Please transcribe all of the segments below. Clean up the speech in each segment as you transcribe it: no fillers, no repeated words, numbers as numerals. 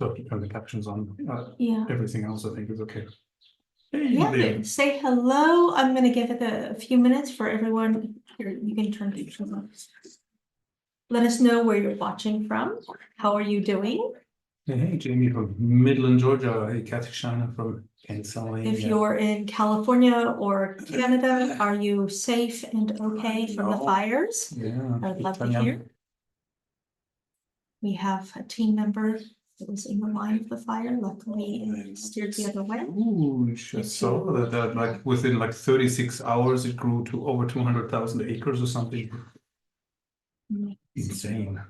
So to turn the captions on. Yeah. Everything else I think is okay. Hey, Yeah, Liam. say hello. I'm gonna give it a few minutes for everyone. Here, you can turn the captions on. Let us know where you're watching from. How are you doing? Hey, Jamie from Midland, Georgia. Hey, Kathy Shana from Pennsylvania. If you're in California or Canada, are you safe and okay from the fires? Yeah. I would love to hear. We have a team member that was in the line of the fire. Luckily, it steered the other way. Ooh, just saw that like within like 36 hours, it grew to over 200,000 acres or something. Insane.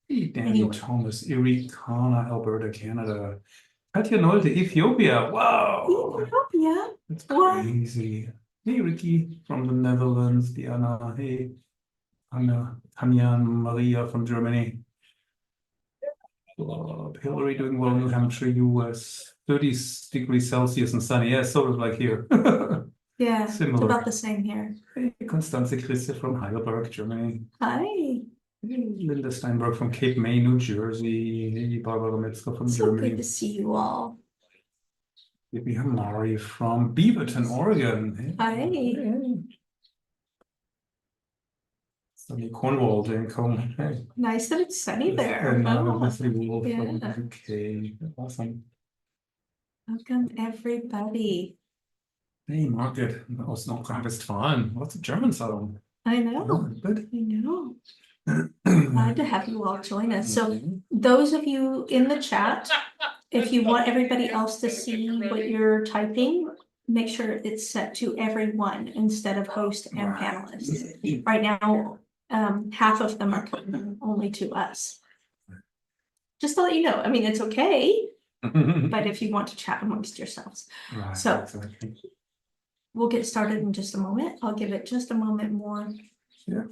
Hey, Daniel Thomas, Irikana, Alberta, Canada. Katja Nolte, Ethiopia. Wow. Ethiopia? That's crazy. Hey, Ricky from the Netherlands. Diana. Hey, Anna, Tanya, Maria from Germany. Hillary doing well, New Hampshire, US. 30 degrees Celsius and sunny. Yeah, sort of like here. Yeah, similar. It's about the same here. Hey, Constanze Christe from Heidelberg, Germany. Hi. Linda Steinberg from Cape May, New Jersey. Hey, Barbara Metzger from Germany. Good to see you all. We have Mari from Beaverton, Oregon. Hi. Hey. Sunny Cornwall, Jane Coleman. Hey. Nice that it's sunny there. And Oh, Leslie Wolf yeah. from the UK. Awesome. Welcome, everybody. Hey, Margaret aus Nordrhein-Westfalen. What's a German sound? I know. Oh, good. I know. Glad to have you all join us. So those of you in the chat, if you want everybody else to see what you're typing, make sure it's set to everyone instead of host and panelists. Right now, half of them are coming only to us. Just to let you know, I mean, it's okay, but if you want to chat amongst yourselves. Right, so exactly. We'll get started in just a moment. I'll give it just a moment more. Yeah.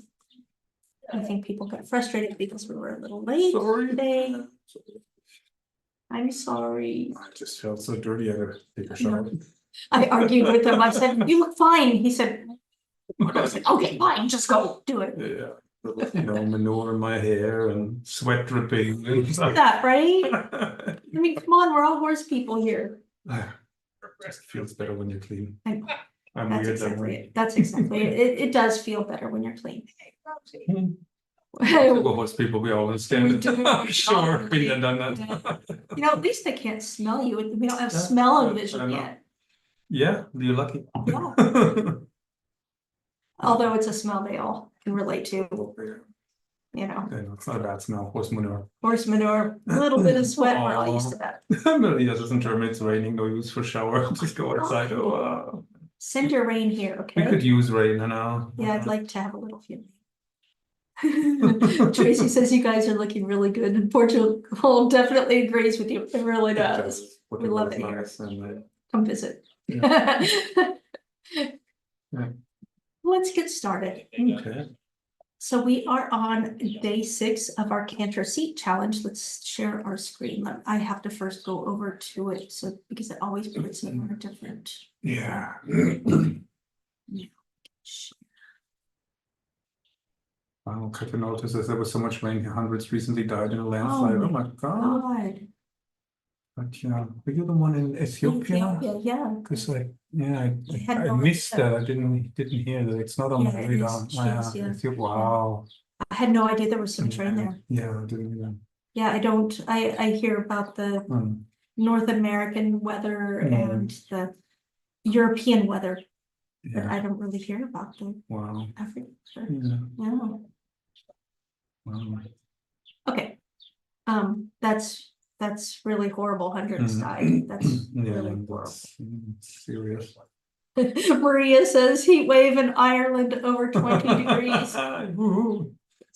I think people got frustrated because we were a little late today. I'm sorry. I just felt so dirty. I gotta take a shower. I argued with him. I said, "You look fine." He said, I was like, "Okay, fine, just go do it." Yeah. You know, manure in my hair and sweat dripping. That right? I mean, come on, we're all horse people here. It feels better when you're clean. That's exactly it. That's exactly it. It does feel better when you're clean. Horse people, we all understand. Sure, been there, done that. You know, at least they can't smell you. We don't have smell-o-vision yet. Yeah, you're lucky. Yeah. Although it's a smell they all can relate to. You know. Yeah, it's not a bad smell. Horse manure. Horse manure, a little bit of sweat. We're all used to that. Yes, in Germany it's raining. No use for shower. Just go outside. Oh, wow. Send your rain here, okay? We could use rain, you know. Yeah, I'd like to have a little feeling. Tracy says you guys are looking really good, and Portugal definitely agrees with you. It really does. We love it here. Come visit. Yeah. Yeah. Let's get started. Okay. So we are on day 6 of our Canter seat challenge. Let's share our screen. I have to first go over to it, so because it always puts it on a different. Yeah. Wow, Kevin notices there was so much rain. Hundreds recently died in a landslide. Oh my God. But yeah, were you the one in Ethiopia? Yeah. Because I missed that. I didn't hear that. It's not on my radar. Wow. I had no idea there was so much rain there. Yeah, I didn't either. Yeah, I don't. I hear about the North American weather and the European weather, but I don't really hear about the African. Yeah. Wow. Okay. That's really horrible. Hundreds died. That's really horrible. Serious. Maria says heat wave in Ireland over 20 degrees.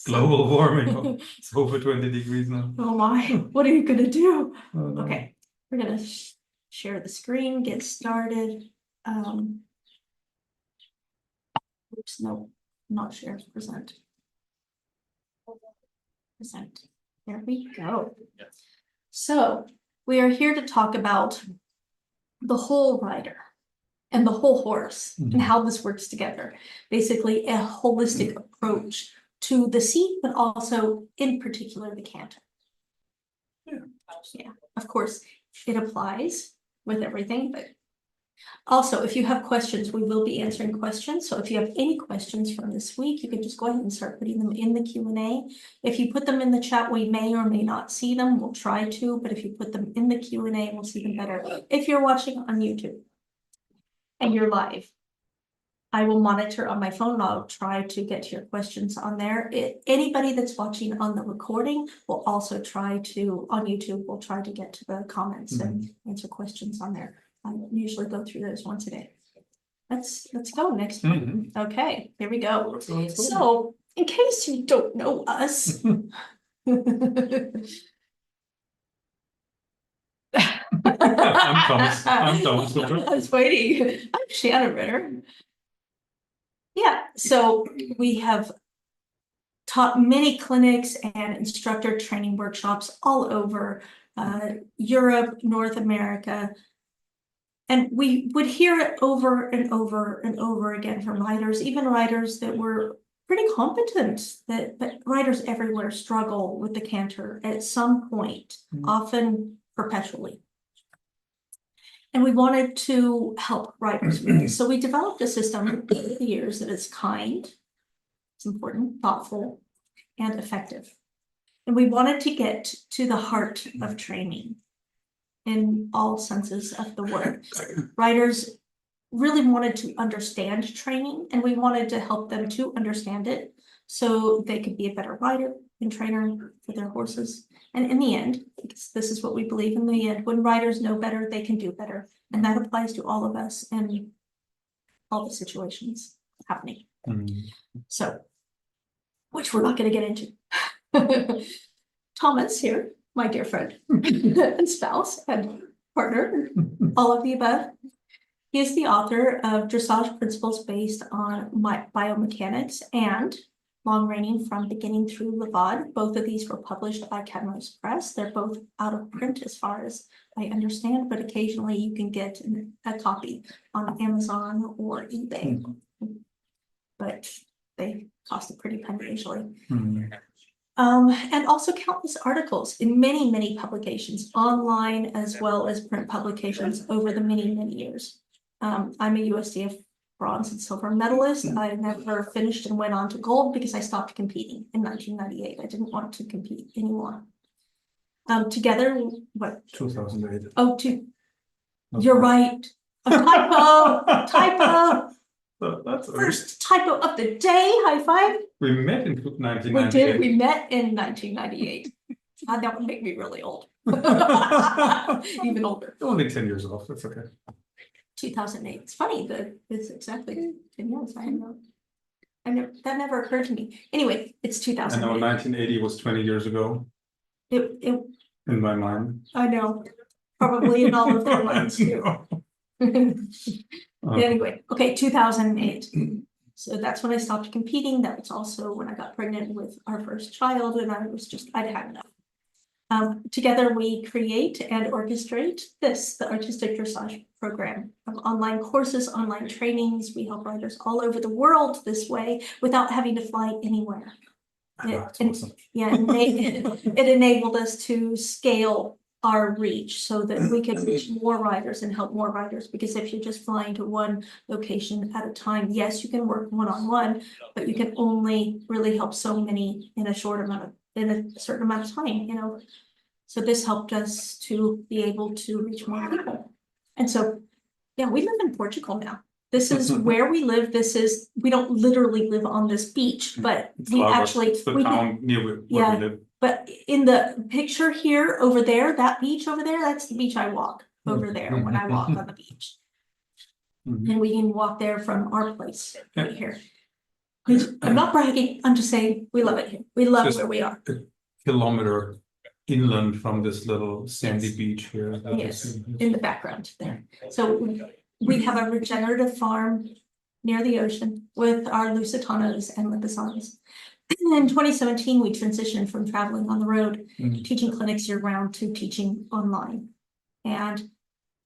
Global warming. It's over 20 degrees now. Oh my, what are you gonna do? Okay, we're gonna share the screen, get started. Oops, no, not share, present. Present. There we go. So we are here to talk about the whole rider and the whole horse and how this works together. Basically a holistic approach to the seat, but also in particular the canter. Yeah, of course, it applies with everything, but also, if you have questions, we will be answering questions. So if you have any questions from this week, you can just go ahead and start putting them in the Q&A. If you put them in the chat, we may or may not see them. We'll try to, but if you put them in the Q&A, we'll see them better. If you're watching on YouTube and you're live, I will monitor on my phone. I'll try to get to your questions on there. Anybody that's watching on the recording will also try to, on YouTube, we'll try to get to the comments and answer questions on there. I usually go through those once a day. Let's go next. Okay, here we go. So, in case you don't know us, I'm Thomas. I'm Thomas. I was waiting. I'm Shana Ritter. Yeah, so we have taught many clinics and instructor training workshops all over Europe, North America. And we would hear it over and over and over again from writers, even writers that were pretty competent, but writers everywhere struggle with the Canter at some point, often perpetually. And we wanted to help writers with this. So we developed a system over the years that is kind, it's important, thoughtful, and effective. And we wanted to get to the heart of training in all senses of the word. Writers really wanted to understand training, and we wanted to help them to understand it so they could be a better writer and trainer for their horses. And in the end, because this is what we believe in the end, when writers know better, they can do better. And that applies to all of us and all the situations happening. So, which we're not going to get into. Thomas here, my dear friend and spouse and partner, all of the above. He is the author of Dressage Principles based on Biomechanics and Long Reining from Beginning through Levade. Both of these were published by Cadmos Press. They're both out of print as far as I understand, but occasionally you can get a copy on Amazon or eBay. But they cost a pretty penny usually. And also countless articles in many, many publications, online as well as print publications over the many, many years. I'm a USDF bronze and silver medalist. I never finished and went on to gold because I stopped competing in 1998. I didn't want to compete anymore. Together, what? 2008. Oh, you're right. A typo. That's First typo of the day. High five. We met in 1998. We did. We met in 1998. That would make me really old. Even older. Only 10 years off. That's okay. 2008. It's funny that it's exactly 10 years. That never occurred to me. Anyway, it's 2008. I know 1980 was 20 years ago. It in my mind. I know. Probably in all of their minds too. Anyway, okay, 2008. So that's when I stopped competing. That was also when I got pregnant with our first child, and I'd had enough. Together we create and orchestrate the Artistic Dressage program of online courses, online trainings. We help writers all over the world this way without having to fly anywhere. Awesome. Yeah, it enabled us to scale our reach so that we could reach more writers and help more writers, because if you're just flying to one location at a time, yes, you can work one-on-one, but you can only really help so many in a certain amount of time, you know. So this helped us to be able to reach more people. And so, yeah, we live in Portugal now. This is where we live. We don't literally live on this beach, but we actually, it's the town near where we live. But in the picture here over there, that beach over there, that's the beach I walk over there when I walk on the beach. And we can walk there from our place right here. I'm not bragging, I'm just saying we love it here. We love Just where we are. A kilometer inland from this little sandy beach here. Yes, in the background there. So we have a regenerative farm near the ocean with our Lusitanos and Lipizzans. In 2017, we transitioned from traveling on the road, teaching clinics year-round, to teaching online. And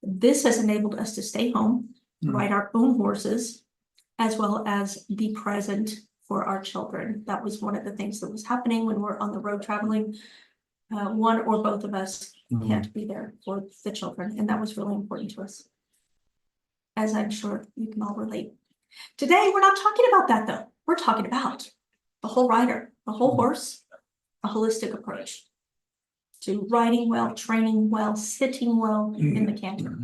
this has enabled us to stay home, ride our own horses, as well as be present for our children. That was one of the things that was happening when we're on the road traveling. one or both of us can't be there for the children, and that was really important to us, as I'm sure you can all relate. Today, we're not talking about that though. We're talking about the whole rider, the whole horse, a holistic approach to riding well, training well, sitting well in the canter.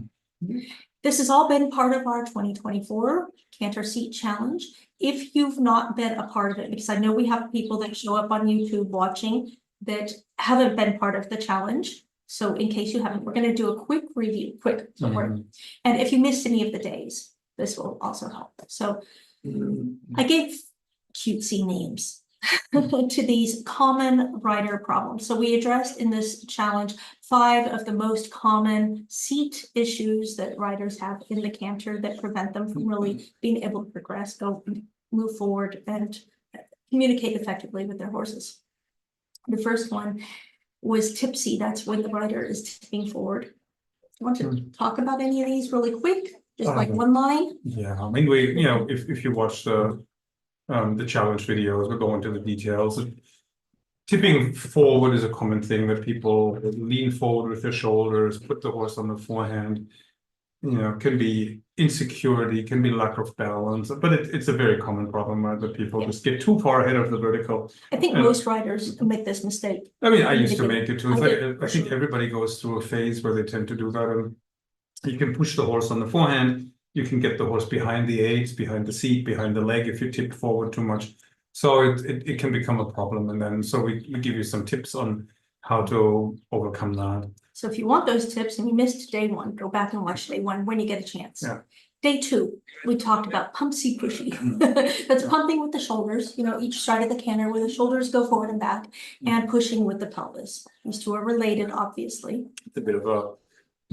This has all been part of our 2024 Canter Seat Challenge. If you've not been a part of it, because I know we have people that show up on YouTube watching that haven't been part of the challenge. So in case you haven't, we're going to do a quick review, and if you missed any of the days, this will also help. So I gave cutesy names to these common rider problems. So we addressed in this challenge 5 of the most common seat issues that riders have in the canter that prevent them from really being able to progress, move forward, and communicate effectively with their horses. The first one was tipsy. That's when the rider is tipping forward. I want to talk about any of these really quick, just like one line. Yeah, I mean, if you watch the challenge videos, we'll go into the details. Tipping forward is a common thing that people lean forward with their shoulders, put the horse on the forehand. Can be insecurity, can be lack of balance, but it's a very common problem, right? That people just get too far ahead of the vertical. I think most riders make this mistake. I mean, I used to make it too. I think everybody goes through a phase where they tend to do that. And you can push the horse on the forehand. You can get the horse behind the aids, behind the seat, behind the leg if you tip forward too much. So it can become a problem. And then so we give you some tips on how to overcome that. So if you want those tips and you missed day 1, go back and watch day 1 when you get a chance. Yeah. Day 2, we talked about pumpsy pushy. That's pumping with the shoulders, each side of the canter where the shoulders go forward and back, and pushing with the pelvis. These two are related, obviously. It's a bit of a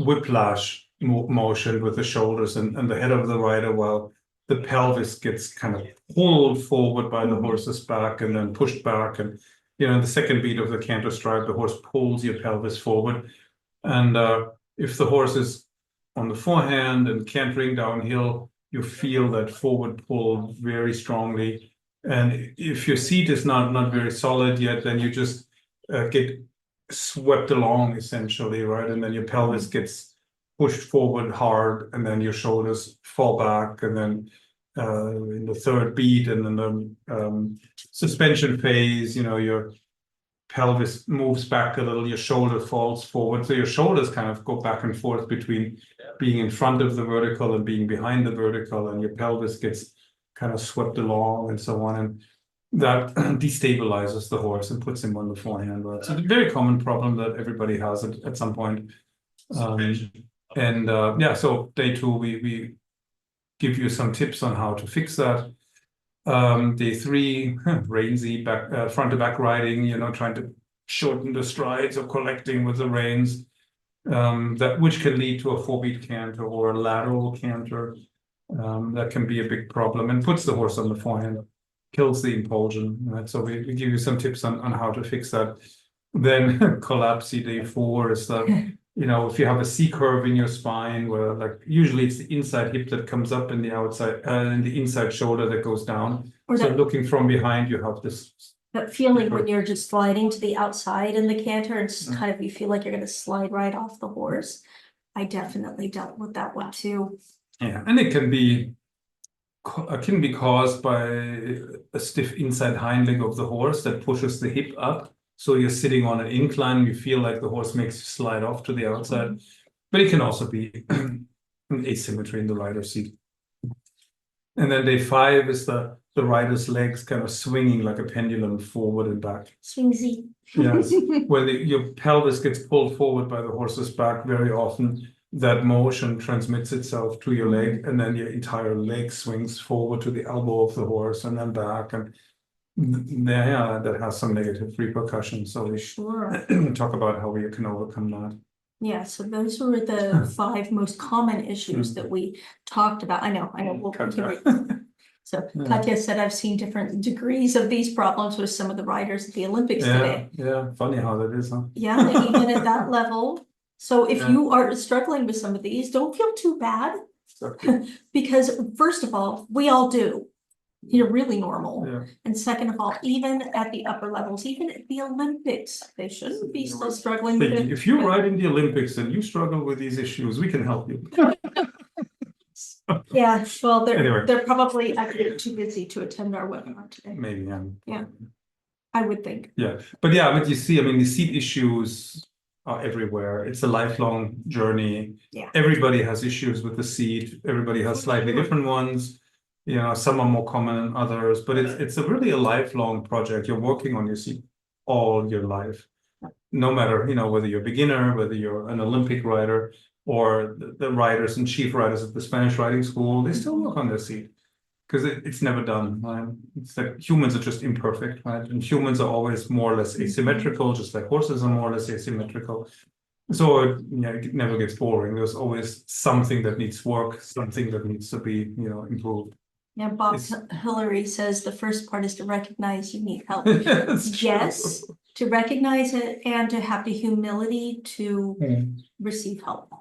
whiplash motion with the shoulders and the head of the rider, while the pelvis gets kind of pulled forward by the horse's back and then pushed back. And in the second beat of the canter stride, the horse pulls your pelvis forward. And if the horse is on the forehand and cantering downhill, you feel that forward pull very strongly. And if your seat is not very solid yet, then you just get swept along essentially, right? And then your pelvis gets pushed forward hard, and then your shoulders fall back, and then in the third beat and then the suspension phase, your pelvis moves back a little, your shoulder falls forward. So your shoulders kind of go back and forth between being in front of the vertical and being behind the vertical, and your pelvis gets kind of swept along and so on. And that destabilizes the horse and puts him on the forehand. Right? So it's a very common problem that everybody has at some point. So day 2, we give you some tips on how to fix that. Day 3, reinsy back, front to back riding, trying to shorten the strides or collecting with the reins, which can lead to a 4-beat canter or a lateral canter. That can be a big problem and puts the horse on the forehand, kills the impulsion. Right? So we give you some tips on how to fix that. Then collapse day 4 is that, if you have a C curve in your spine, where usually it's the inside hip that comes up and the outside and the inside shoulder that goes down. So looking from behind, you have this. That feeling when you're just sliding to the outside in the canter, and it's kind of, you feel like you're going to slide right off the horse. I definitely dealt with that one too. Yeah, and it can be caused by a stiff inside hind leg of the horse that pushes the hip up. So you're sitting on an incline, you feel like the horse makes you slide off to the outside. But it can also be an asymmetry in the rider's seat. And then day 5 is the rider's legs kind of swinging like a pendulum forward and back. Swingsy. Yes, where your pelvis gets pulled forward by the horse's back. Very often that motion transmits itself to your leg, and then your entire leg swings forward to the elbow of the horse and then back. And that has some negative repercussions. So we talk about how we can overcome that. Yeah, so those were the 5 most common issues that we talked about. I know, we'll continue. So Katya said, I've seen different degrees of these problems with some of the riders at the Olympics today. Yeah, funny how that is, huh? Yeah, even at that level. So if you are struggling with some of these, don't feel too bad. Because first of all, we all do. you're really normal. Yeah. And second of all, even at the upper levels, even at the Olympics, they shouldn't be still struggling with it. If you ride in the Olympics and you struggle with these issues, we can help you. Yeah, well, Anyway. they're probably actually too busy to attend our webinar today, Maybe, Yeah. I would think. Yeah, but you see, I mean, the seat issues are everywhere. It's a lifelong journey. Yeah. Everybody has issues with the seat. Everybody has slightly different ones. You know, some are more common than others, but it's really a lifelong project. You're working on your seat all your life, no matter, you know, whether you're a beginner, whether you're an Olympic rider, or the riders and chief riders at the Spanish riding school, they still work on their seat. Because it's never done, right? It's like humans are just imperfect, right? And humans are always more or less asymmetrical, just like horses are more or less asymmetrical. So it never gets boring. There's always something that needs work, something that needs to be, improved. Yeah, Bob Hillary says the first part is to recognize you need help. Yes, to recognize it and to have the humility to receive help.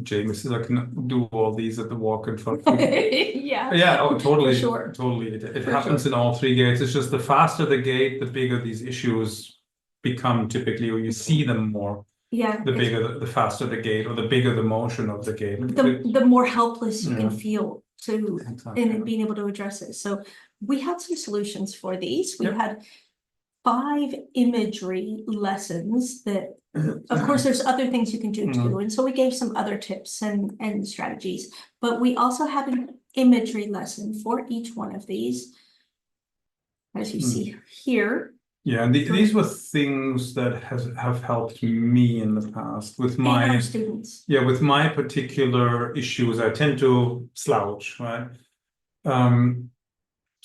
James says I can do all these at the walk in front. Yeah. Yeah, oh, totally. For sure. Totally. It happens in all three gates. It's just the faster the gate, the bigger these issues become typically, or you see them more. Yeah. The bigger, the faster the gate, or the bigger the motion of the gate. The more helpless you can feel Exactly. in being able to address it. So we had some solutions for these. We had 5 imagery lessons that, of course, there's other things you can do too. And so we gave some other tips and strategies, but we also have an imagery lesson for each one of these, as you see here. Yeah, and these were things that have helped me in the past with And my our students. Yeah, with my particular issues, I tend to slouch, right?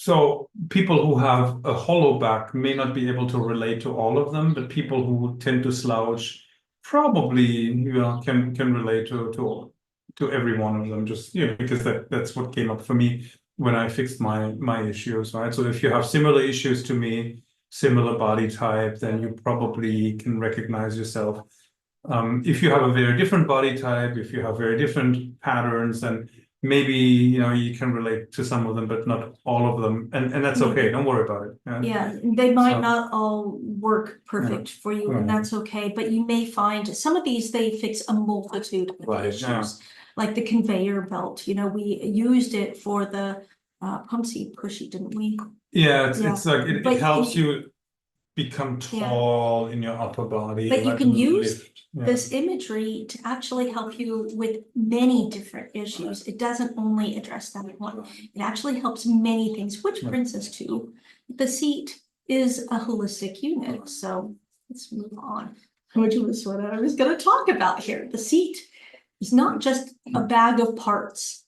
So people who have a hollow back may not be able to relate to all of them, but people who tend to slouch probably can relate to every one of them, just because that's what came up for me when I fixed my issues, right? So if you have similar issues to me, similar body type, then you probably can recognize yourself. If you have a very different body type, if you have very different patterns, then maybe you can relate to some of them, but not all of them, and that's okay. Don't worry about it. Yeah, they might not all work perfect for you, and that's okay. But you may find some of these they fix a multitude of issues, like the conveyor belt. We used it for the pumpsy pushy, didn't we? Yeah, it's like it helps you become tall in your upper body. But you can use this imagery to actually help you with many different issues. It doesn't only address that one. It actually helps many things, which brings us to the seat is a holistic unit. So let's move on, which was what I was going to talk about here. The seat is not just a bag of parts,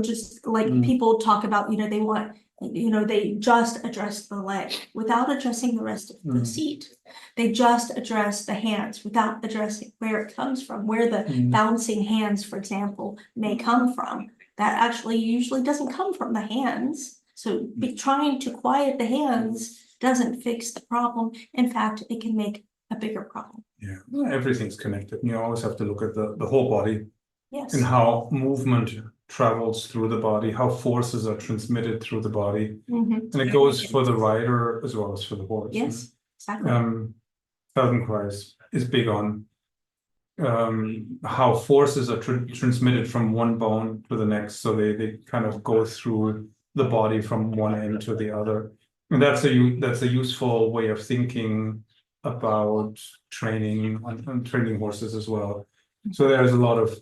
just like people talk about, they want they just address the leg without addressing the rest of the seat. They just address the hands without addressing where it comes from, where the bouncing hands, for example, may come from. That actually usually doesn't come from the hands. So trying to quiet the hands doesn't fix the problem. In fact, it can make a bigger problem. Yeah, everything's connected. You always have to look at the whole body. Yes. And how movement travels through the body, how forces are transmitted through the body. And it goes for the rider as well as for the horse. Yes, exactly. Feldenkrais is big on how forces are transmitted from one bone to the next. So they kind of go through the body from one end to the other. And that's a useful way of thinking about training and training horses as well. So there's a lot of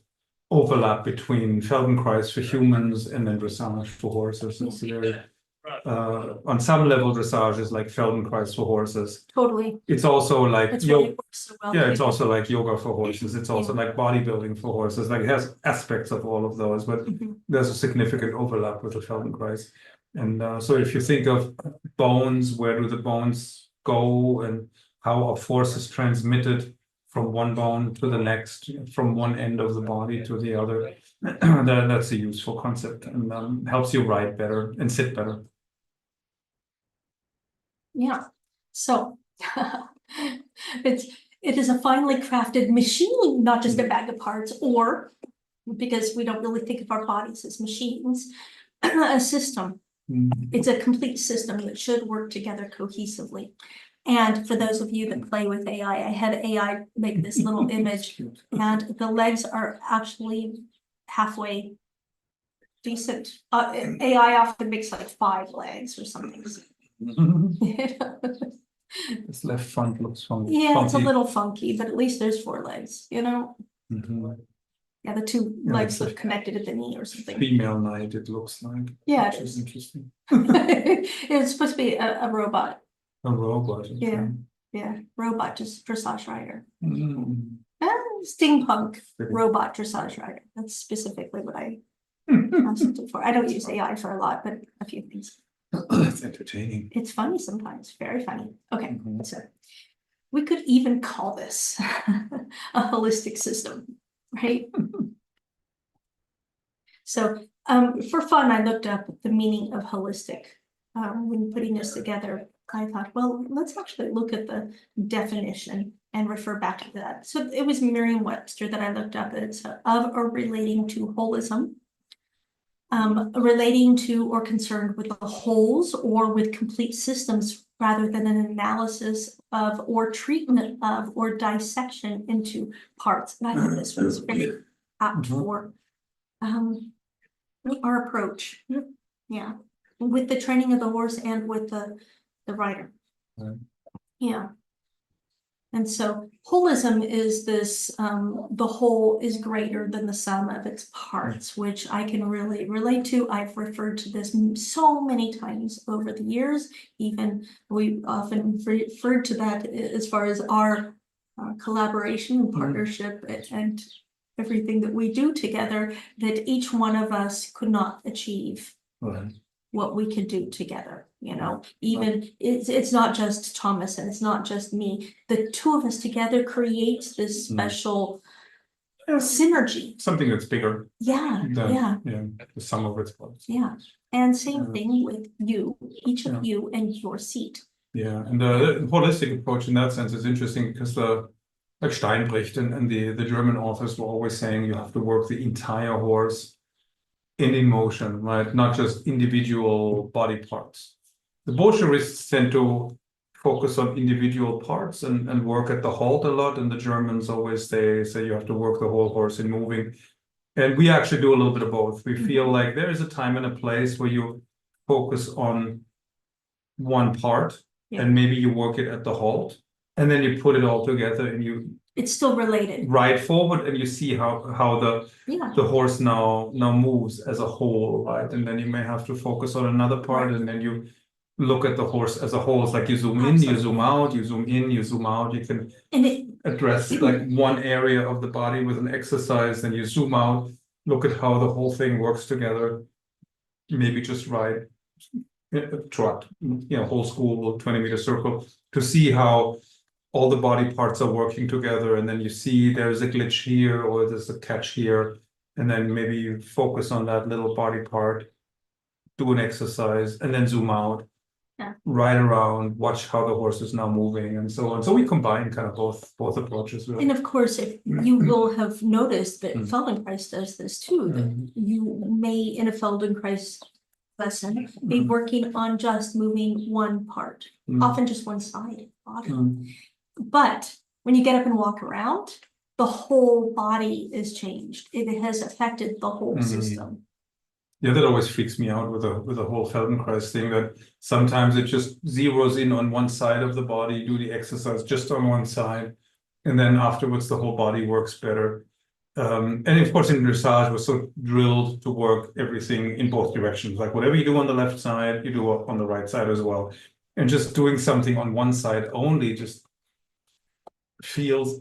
overlap between Feldenkrais for humans and then dressage for horses. It's very, on some level, dressage is like Feldenkrais for horses. Totally. It's also like so well. it's also like yoga for horses. It's also like bodybuilding for horses. Like it has aspects of all of those, but there's a significant overlap with the Feldenkrais. And so if you think of bones, where do the bones go, and how a force is transmitted from one bone to the next, from one end of the body to the other. That's a useful concept and helps you ride better and sit better. Yeah, so it is a finely crafted machine, not just a bag of parts, or because we don't really think of our bodies as machines, a system It's a complete system that should work together cohesively. And for those of you that play with AI, I had AI make this little image, and the legs are actually halfway decent. AI often makes like 5 legs or something. This left front looks funky. Yeah, it's a little funky, but at least there's 4 legs, you know? Yeah, the 2 Yeah, legs it's a are connected at the knee or something. Female knight, it looks like. Yeah, Which it is is. interesting. It's supposed to be a robot. A robot. Okay. Yeah. Yeah, robot just dressage rider. Mm. Steampunk Pretty. robot dressage rider. That's specifically what I asked it for. I don't use AI for a lot, but a few things. That's entertaining. It's funny sometimes, very funny. Okay, Mhm. so we could even call this a holistic system, right? So for fun, I looked up the meaning of holistic. When putting this together, I thought, well, let's actually look at the definition and refer back to that. So it was Merriam-Webster that I looked up. It's of or relating to holism, relating to or concerned with the wholes or with complete systems rather than an analysis of or treatment of or dissection into parts. And I thought this was very apt for our approach. Yeah, with the training of the horse and with the rider. Right. Yeah. And so holism is this, the whole is greater than the sum of its parts, which I can really relate to. I've referred to this so many times over the years. Even we often referred to that as far as our collaboration and partnership and everything that we do together, that each one of us could not achieve Right. what we could do together, you know, even it's not just Thomas and it's not just me. The 2 of us together creates this special synergy. Something that's bigger Yeah, than yeah, the sum of its parts. yeah. And same thing with you, each of you and your seat. Yeah, and the holistic approach in that sense is interesting because like Steinbrecht and the German authors were always saying you have to work the entire horse in emotion, right? Not just individual body parts. The Bolshevists tend to focus on individual parts and work at the halt a lot, and the Germans always say you have to work the whole horse in moving. And we actually do a little bit of both. We feel like there is a time and a place where you focus on one part and maybe you work it at the halt, and then you put it all together and you It's still related. ride forward and you see how the horse now moves as a whole, right? And then you may have to focus on another part, and then you look at the horse as a whole. It's like you zoom in, you zoom out, you zoom in, you zoom out. You can address like one area of the body with an exercise, then you zoom out, look at how the whole thing works together. Maybe just ride trot, whole school 20-meter circle to see how all the body parts are working together, and then you see there's a glitch here or there's a catch here, and then maybe you focus on that little body part, do an exercise, and then zoom out, ride around, watch how the horse is now moving, and so on. So we combine kind of both approaches. Really. And of course, if you will have noticed that Feldenkrais does this too, that you may in a Feldenkrais lesson be working on just moving one part, often just one side, but when you get up and walk around, the whole body is changed. It has affected the whole system. Yeah, that always freaks me out with the whole Feldenkrais thing, that sometimes it just zeroes in on one side of the body, do the exercise just on one side, and then afterwards the whole body works better. And of course in dressage we're so drilled to work everything in both directions. Like whatever you do on the left side, you do on the right side as well. And just doing something on one side only just feels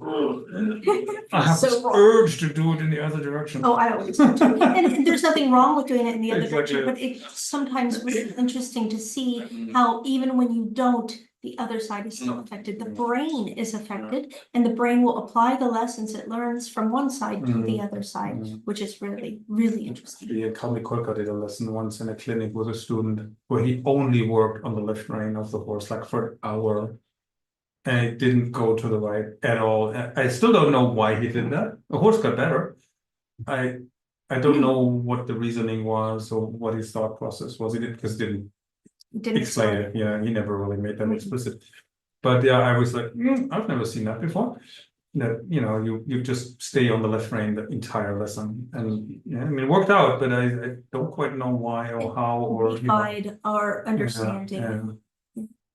I have this urge to do it in the other direction. Oh, I always do too. And there's nothing wrong with doing it in the other direction, but it's sometimes really interesting to see how even when you don't, the other side is still affected. The brain is affected, and the brain will apply the lessons it learns from one side to the other side, which is really, really interesting. Yeah, Kali Kolka did a lesson once in a clinic with a student where he only worked on the left rein of the horse, like for an hour. And it didn't go to the right at all. I still don't know why he did that. The horse got better. I don't know what the reasoning was or what his thought process was. He didn't explain it. Yeah, he never really made that explicit. But yeah, I was like, I've never seen that before. That you just stay on the left rein the entire lesson, and yeah, I mean it worked out, but I don't quite know why or how or defied our understanding.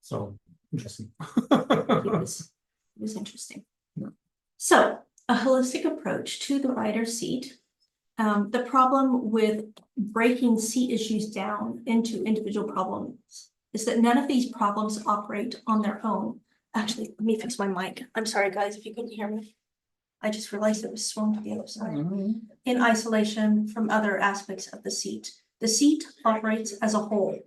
So interesting. It was interesting. Yeah. So a holistic approach to the rider's seat. The problem with breaking seat issues down into individual problems is that none of these problems operate on their own. Actually, let me fix my mic. I'm sorry, guys, if you couldn't hear me. I just realized it was swung to the other side. In isolation from other aspects of the seat. The seat operates as a whole.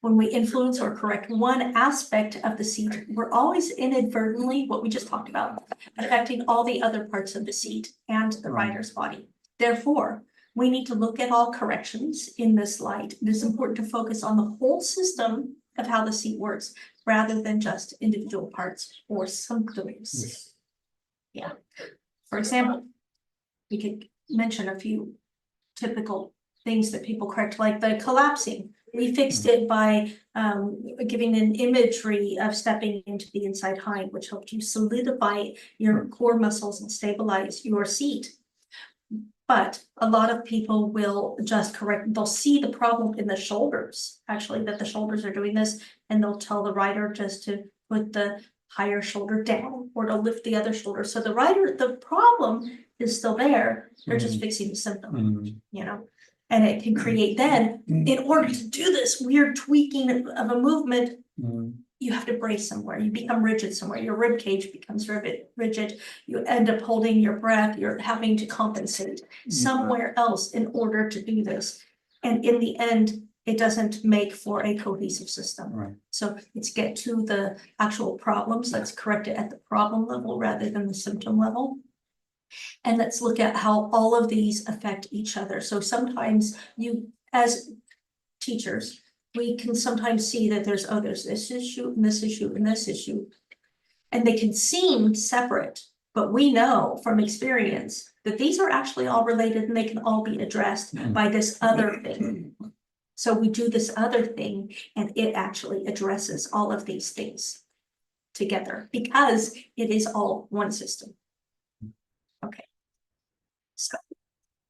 When we influence or correct one aspect of the seat, we're always inadvertently, what we just talked about, affecting all the other parts of the seat and the rider's body. Therefore, we need to look at all corrections in this light. It is important to focus on the whole system of how the seat works, rather than just individual parts or symptoms. Yes. Yeah. For example, we could mention a few typical things that people correct, like the collapsing. We fixed it by giving an imagery of stepping into the inside hind, which helped you solidify your core muscles and stabilize your seat. But a lot of people will just correct, they'll see the problem in the shoulders, actually, that the shoulders are doing this, and they'll tell the rider just to put the higher shoulder down or to lift the other shoulder. So the rider, the problem is still there. They're just fixing the symptom, and it can create then, in order to do this weird tweaking of a movement, you have to brace somewhere. You become rigid somewhere. Your rib cage becomes rigid. You end up holding your breath. You're having to compensate somewhere else in order to do this. And in the end, it doesn't make for a cohesive system. Right. So let's get to the actual problems. Let's correct it at the problem level rather than the symptom level. And let's look at how all of these affect each other. So sometimes you, as teachers, we can sometimes see that there's this issue and this issue and this issue, and they can seem separate, but we know from experience that these are actually all related and they can all be addressed by this other thing. So we do this other thing and it actually addresses all of these things together because it is all one system. Okay. So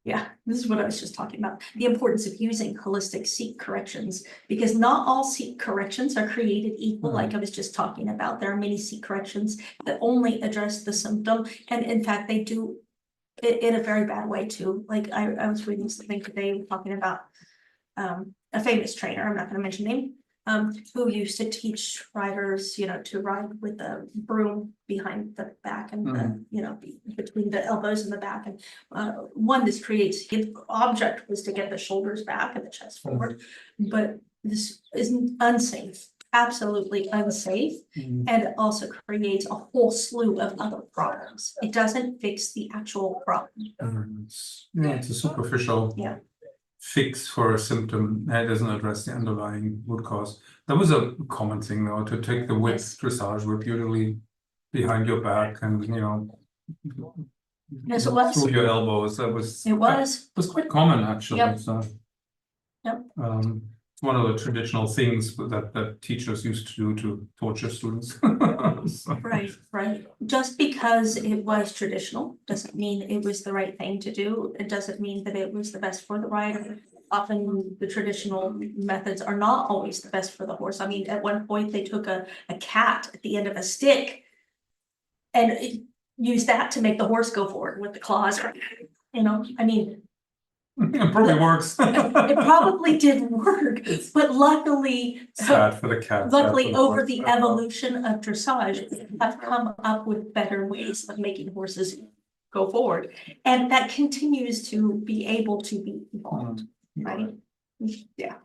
yeah, this is what I was just talking about. The importance of using holistic seat corrections, because not all seat corrections are created equal. Like I was just talking about, there are many seat corrections that only address the symptom. And in fact, they do it in a very bad way too. Like I was reading something today talking about a famous trainer, I'm not going to mention name, who used to teach riders, to ride with the broom behind the back and between the elbows and the back. And this creates, his object was to get the shoulders back and the chest forward, but this is unsafe, absolutely unsafe, and it also creates a whole slew of other problems. It doesn't fix the actual problem. It's a superficial fix for a symptom that doesn't address the underlying root cause. That was a common thing though, to take the whip dressage repeatedly behind your back and Yes, it was. through your elbows. That was quite common actually. Yep. So Yep. it's one of the traditional things that teachers used to do to torture students. So. Right. Just because it was traditional doesn't mean it was the right thing to do. It doesn't mean that it was the best for the rider. Often the traditional methods are not always the best for the horse. I mean, at one point they took a cat at the end of a stick and used that to make the horse go forward with the claws. I mean, it probably works. It probably did work, but luckily, sad for the cat. luckily over the evolution of dressage, have come up with better ways of making horses go forward. And that continues to be able to be evolved, right? Yeah.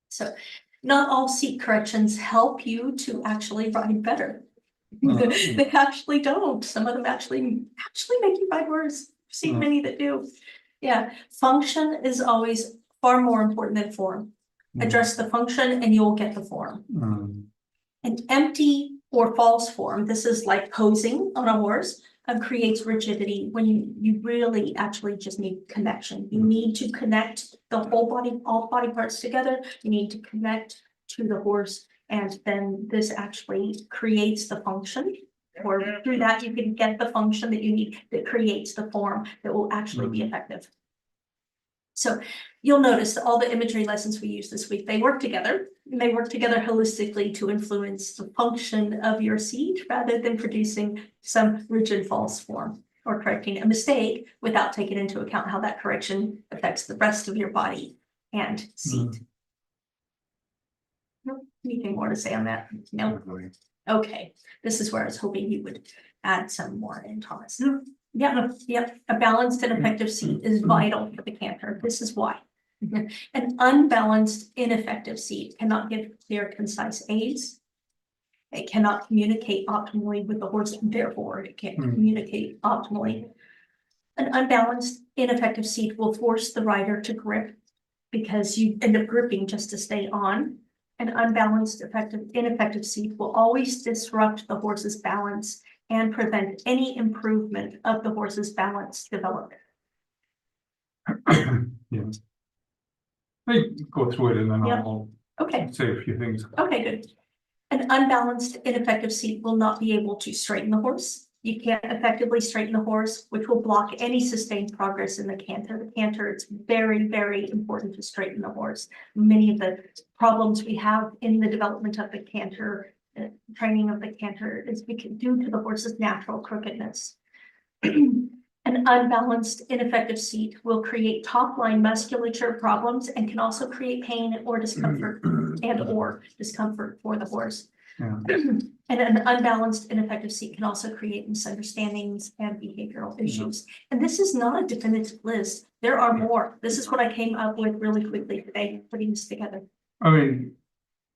So not all seat corrections help you to actually ride better. They actually don't. Some of them actually make you ride worse. I've seen many that do. Yeah, function is always far more important than form. Address the function and you'll get the form. An empty or false form, this is like posing on a horse. creates rigidity when you really actually just need connection. You need to connect the whole body, all body parts together. You need to connect to the horse, and then this actually creates the function. Or through that, you can get the function that you need that creates the form that will actually be effective. So you'll notice that all the imagery lessons we use this week, they work together. And they work together holistically to influence the function of your seat rather than producing some rigid false form or correcting a mistake without taking into account how that correction affects the rest of your body and seat. Anything more to say on that? No. Okay, this is where I was hoping you would add some more in, Thomas. Yeah, a balanced and effective seat is vital for the canter. This is why. An unbalanced, ineffective seat cannot give clear, concise aids. It cannot communicate optimally with the horse, and therefore it can't communicate optimally. An unbalanced, ineffective seat will force the rider to grip because you end up gripping just to stay on. An unbalanced, ineffective seat will always disrupt the horse's balance and prevent any improvement of the horse's balance development. Yeah. I go through it and then Yep. I'll Okay, say a few things. okay, good. An unbalanced, ineffective seat will not be able to straighten the horse. You can't effectively straighten the horse, which will block any sustained progress in the canter. The canter, it's very, very important to straighten the horse. Many of the problems we have in the development of the canter, training of the canter, is due to the horse's natural crookedness. An unbalanced, ineffective seat will create top-line musculature problems and can also create pain or discomfort for the horse. Yeah. And an unbalanced, ineffective seat can also create misunderstandings and behavioral issues. And this is not a definitive list. There are more. This is what I came up with really quickly today, putting this together. I mean,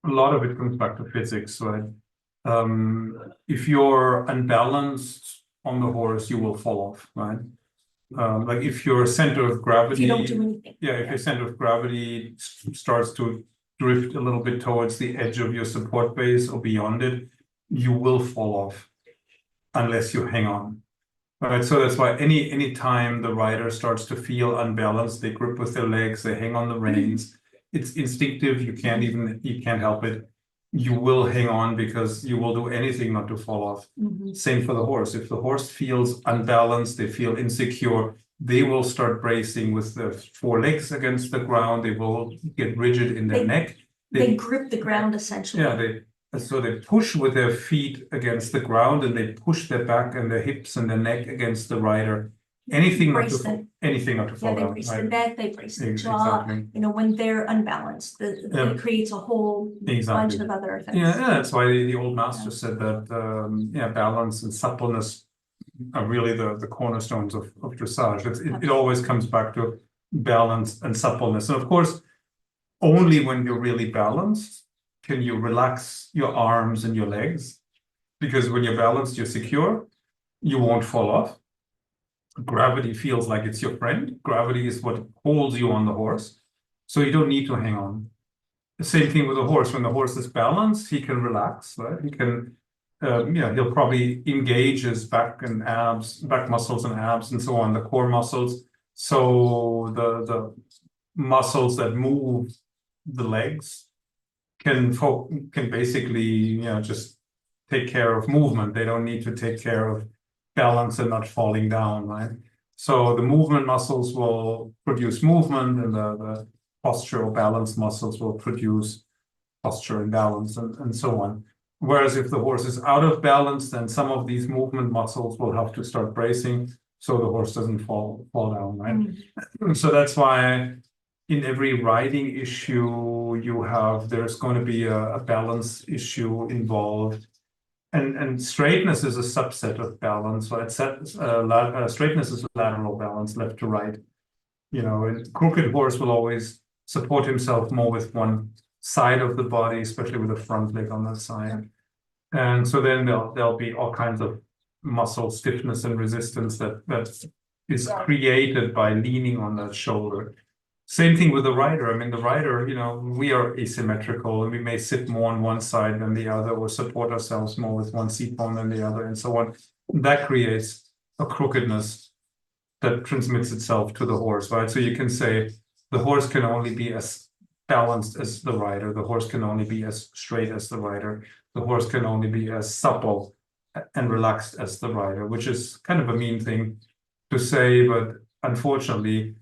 a lot of it comes back to physics, right? If you're unbalanced on the horse, you will fall off, right? Like if your center of gravity, If you don't do anything. yeah, if your center of gravity starts to drift a little bit towards the edge of your support base or beyond it, you will fall off unless you hang on. All right, so that's why any time the rider starts to feel unbalanced, they grip with their legs, they hang on the reins. It's instinctive. You can't help it. You will hang on because you will do anything not to fall off. Same for the horse. If the horse feels unbalanced, they feel insecure, they will start bracing with their forelegs against the ground. They will get rigid in their neck. They grip the ground essentially. Yeah, they push with their feet against the ground and they push their back and their hips and their neck against the rider. Anything not to fall Yeah, they down. brace Right? the neck, they brace the jaw. Exactly. You know, when they're unbalanced, it creates a whole bunch of other effects. Yeah, that's why the old master said that balance and suppleness are really the cornerstones of dressage. It always comes back to balance and suppleness. And of course, only when you're really balanced can you relax your arms and your legs. Because when you're balanced, you're secure, you won't fall off. Gravity feels like it's your friend. Gravity is what holds you on the horse. So you don't need to hang on. The same thing with the horse. When the horse is balanced, he can relax, right? He can, he'll probably engage his back muscles and abs and so on, the core muscles. So the muscles that move the legs can basically, just take care of movement. They don't need to take care of balance and not falling down, right? So the movement muscles will produce movement, and the postural balance muscles will produce posture and balance and so on. Whereas if the horse is out of balance, then some of these movement muscles will have to start bracing so the horse doesn't fall down, right? So that's why in every riding issue there's going to be a balance issue involved. And straightness is a subset of balance. So straightness is lateral balance, left to right. A crooked horse will always support himself more with one side of the body, especially with the front leg on that side. And so then there'll be all kinds of muscle stiffness and resistance that is created by leaning on that shoulder. Same thing with the rider. I mean, the rider, we are asymmetrical and we may sit more on one side than the other or support ourselves more with one seat bone than the other and so on. That creates a crookedness that transmits itself to the horse, right? So you can say the horse can only be as balanced as the rider, the horse can only be as straight as the rider, the horse can only be as supple and relaxed as the rider, which is kind of a mean thing to say, but unfortunately,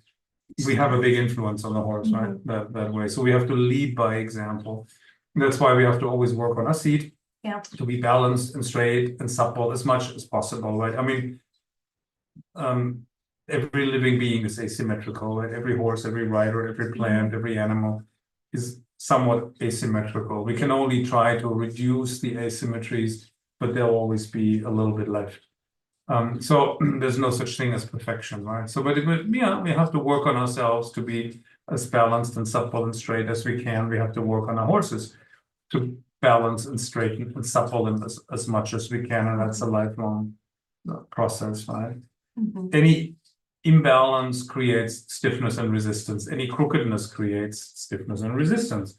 we have a big influence on the horse, right? That way. So we have to lead by example. That's why we have to always work on our seat to be balanced and straight and supple as much as possible, right? I mean, every living being is asymmetrical, right? Every horse, every rider, every plant, every animal is somewhat asymmetrical. We can only try to reduce the asymmetries, but there'll always be a little bit left. So there's no such thing as perfection, right? So, but yeah, we have to work on ourselves to be as balanced and supple and straight as we can. We have to work on our horses to balance and straighten and supple them as much as we can, and that's a lifelong process, right? Any imbalance creates stiffness and resistance. Any crookedness creates stiffness and resistance.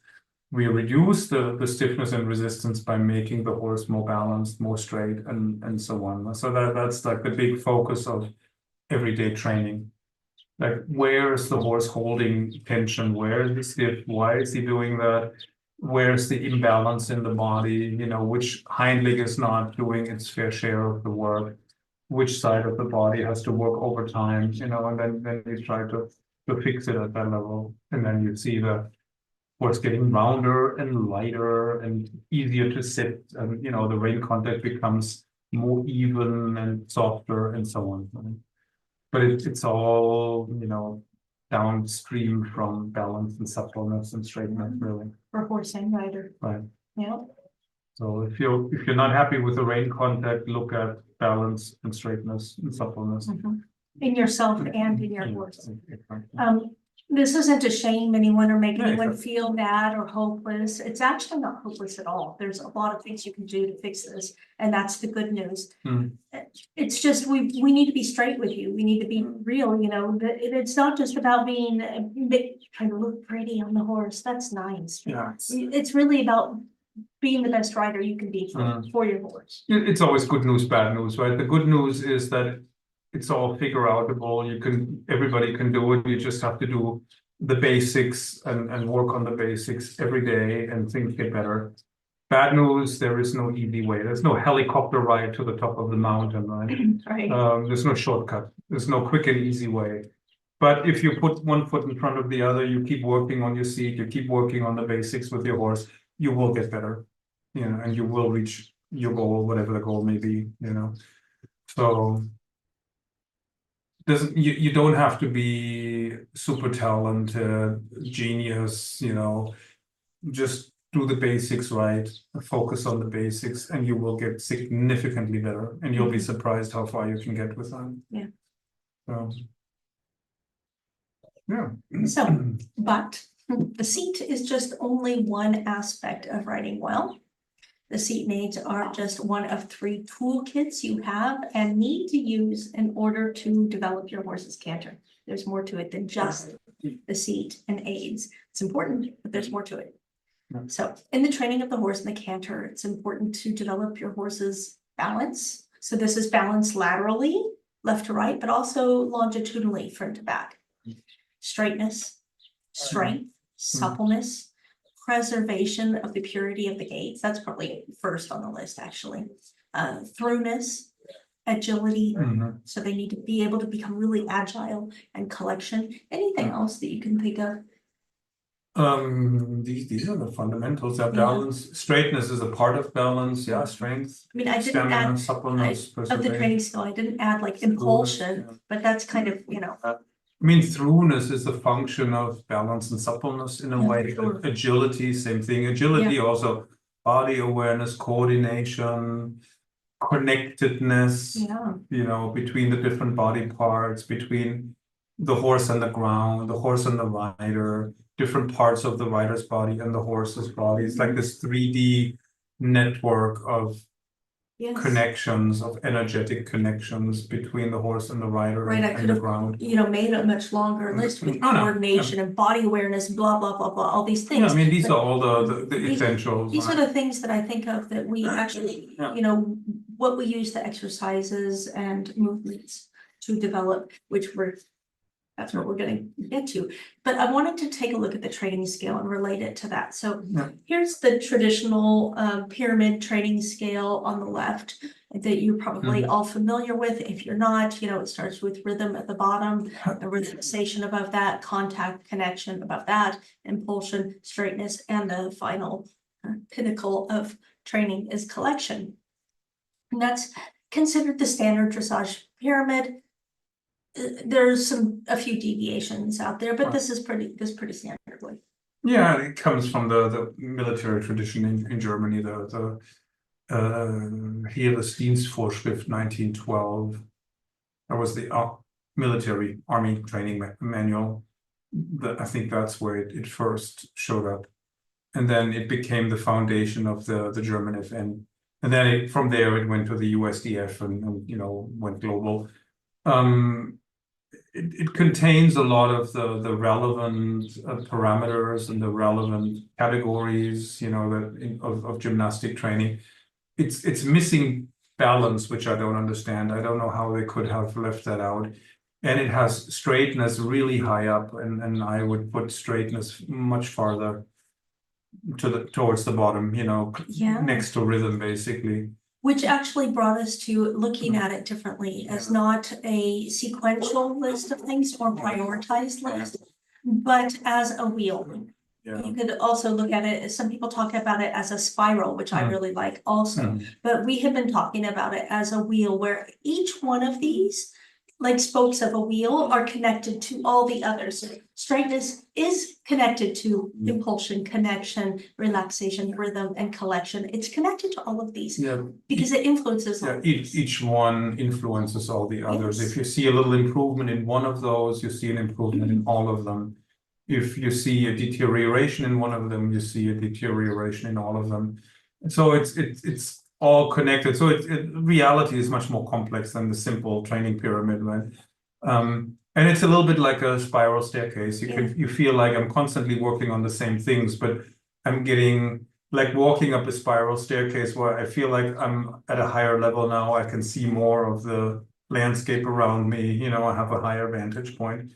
We reduce the stiffness and resistance by making the horse more balanced, more straight, and so on. So that's like the big focus of everyday training. Like, where is the horse holding tension? Where is he stiff? Why is he doing that? Where's the imbalance in the body? You know, which hind leg is not doing its fair share of the work? Which side of the body has to work overtime? You know, and then you try to fix it at that level, and then you see the horse getting rounder and lighter and easier to sit, and you know, the rein contact becomes more even and softer and so on. Right? But it's all, you know, downstream from balance and suppleness and straightness, really. For horse and rider. Right. Yeah. So if you're not happy with the rein contact, look at balance and straightness and suppleness. In yourself and in your horse. This isn't to shame anyone or make anyone feel bad or hopeless. It's actually not hopeless at all. There's a lot of things you can do to fix this, and that's the good news. It's just we need to be straight with you. We need to be real. You know, it's not just about being trying to look pretty on the horse. That's nice. Yeah. It's really about being the best rider you can be for your horse. It's always good news, bad news, right? The good news is that it's all figure outable. Everybody can do it. You just have to do the basics and work on the basics every day, and things get better. Bad news, there is no easy way. There's no helicopter ride to the top of the mountain, right? Right. There's no shortcut. There's no quick and easy way. But if you put one foot in front of the other, you keep working on your seat, you keep working on the basics with your horse, you will get better, you know, and you will reach your goal, whatever the goal may be, you know. So you don't have to be super talented, genius, you know, just do the basics right, focus on the basics, and you will get significantly better, and you'll be surprised how far you can get with them. Yeah. So, yeah. So, but the seat is just only one aspect of riding well. The seat mates are just one of 3 toolkits you have and need to use in order to develop your horse's canter. There's more to it than just the seat and aids. It's important, but there's more to it. So in the training of the horse and the canter, it's important to develop your horse's balance. So this is balance laterally, left to right, but also longitudinally, front to back. Straightness, strength, suppleness, preservation of the purity of the gaits. That's probably first on the list, actually. Throughness, agility. So they need to be able to become really agile, and collection. Anything else that you can think of? These are the fundamentals. That balance, straightness is a part of balance. Yeah, strength. I mean, I didn't stamina, add suppleness, of the training skill. I didn't add like impulsion, but that's kind of, you know. I mean, throughness is a function of balance and suppleness in a way. Sure. Agility, same thing. Agility also, body awareness, coordination, connectedness, you know, between the different body parts, between the horse and the ground, the horse and the rider, different parts of the rider's body and the horse's body. It's like this 3D network of connections, of energetic connections between the horse and the rider and the ground. You know, made a much longer list with coordination and body awareness, blah, blah, blah, blah, all these things. Yeah, I mean, these are all the essentials. These are the things that I think of that we actually, you know, what we use the exercises and movements to develop, that's what we're gonna get to. But I wanted to take a look at the training scale and relate it to that. So here's the traditional pyramid training scale on the left that you're probably all familiar with. If you're not, it starts with rhythm at the bottom, the rhythmization above that, contact, connection above that, impulsion, straightness, and the final pinnacle of training is collection. And that's considered the standard dressage pyramid. There's a few deviations out there, but this is pretty standard. Yeah, it comes from the military tradition in Germany, the Heeresdienstvorschrift 1912. That was the military army training manual. I think that's where it first showed up. And then it became the foundation of the German FN. And then from there it went to the USDF and went global. It contains a lot of the relevant parameters and the relevant categories, of gymnastic training. It's missing balance, which I don't understand. I don't know how they could have left that out. And it has straightness really high up, and I would put straightness much farther towards the bottom, next to rhythm, basically. Which actually brought us to looking at it differently as not a sequential list of things or prioritized list, but as a wheel. Yeah. You could also look at it as some people talk about it as a spiral, which I really like also. But we have been talking about it as a wheel where each one of these, like spokes of a wheel, are connected to all the others. Straightness is connected to impulsion, connection, relaxation, rhythm, and collection. It's connected to all of these because it influences all each one influences all the others. If you see a little improvement in one of those, you see an improvement in all of them. If you see a deterioration in one of them, you see a deterioration in all of them. So it's all connected. So reality is much more complex than the simple training pyramid, right? And it's a little bit like a spiral staircase. You feel like I'm constantly working on the same things, but I'm getting like walking up a spiral staircase where I feel like I'm at a higher level now. I can see more of the landscape around me. I have a higher vantage point.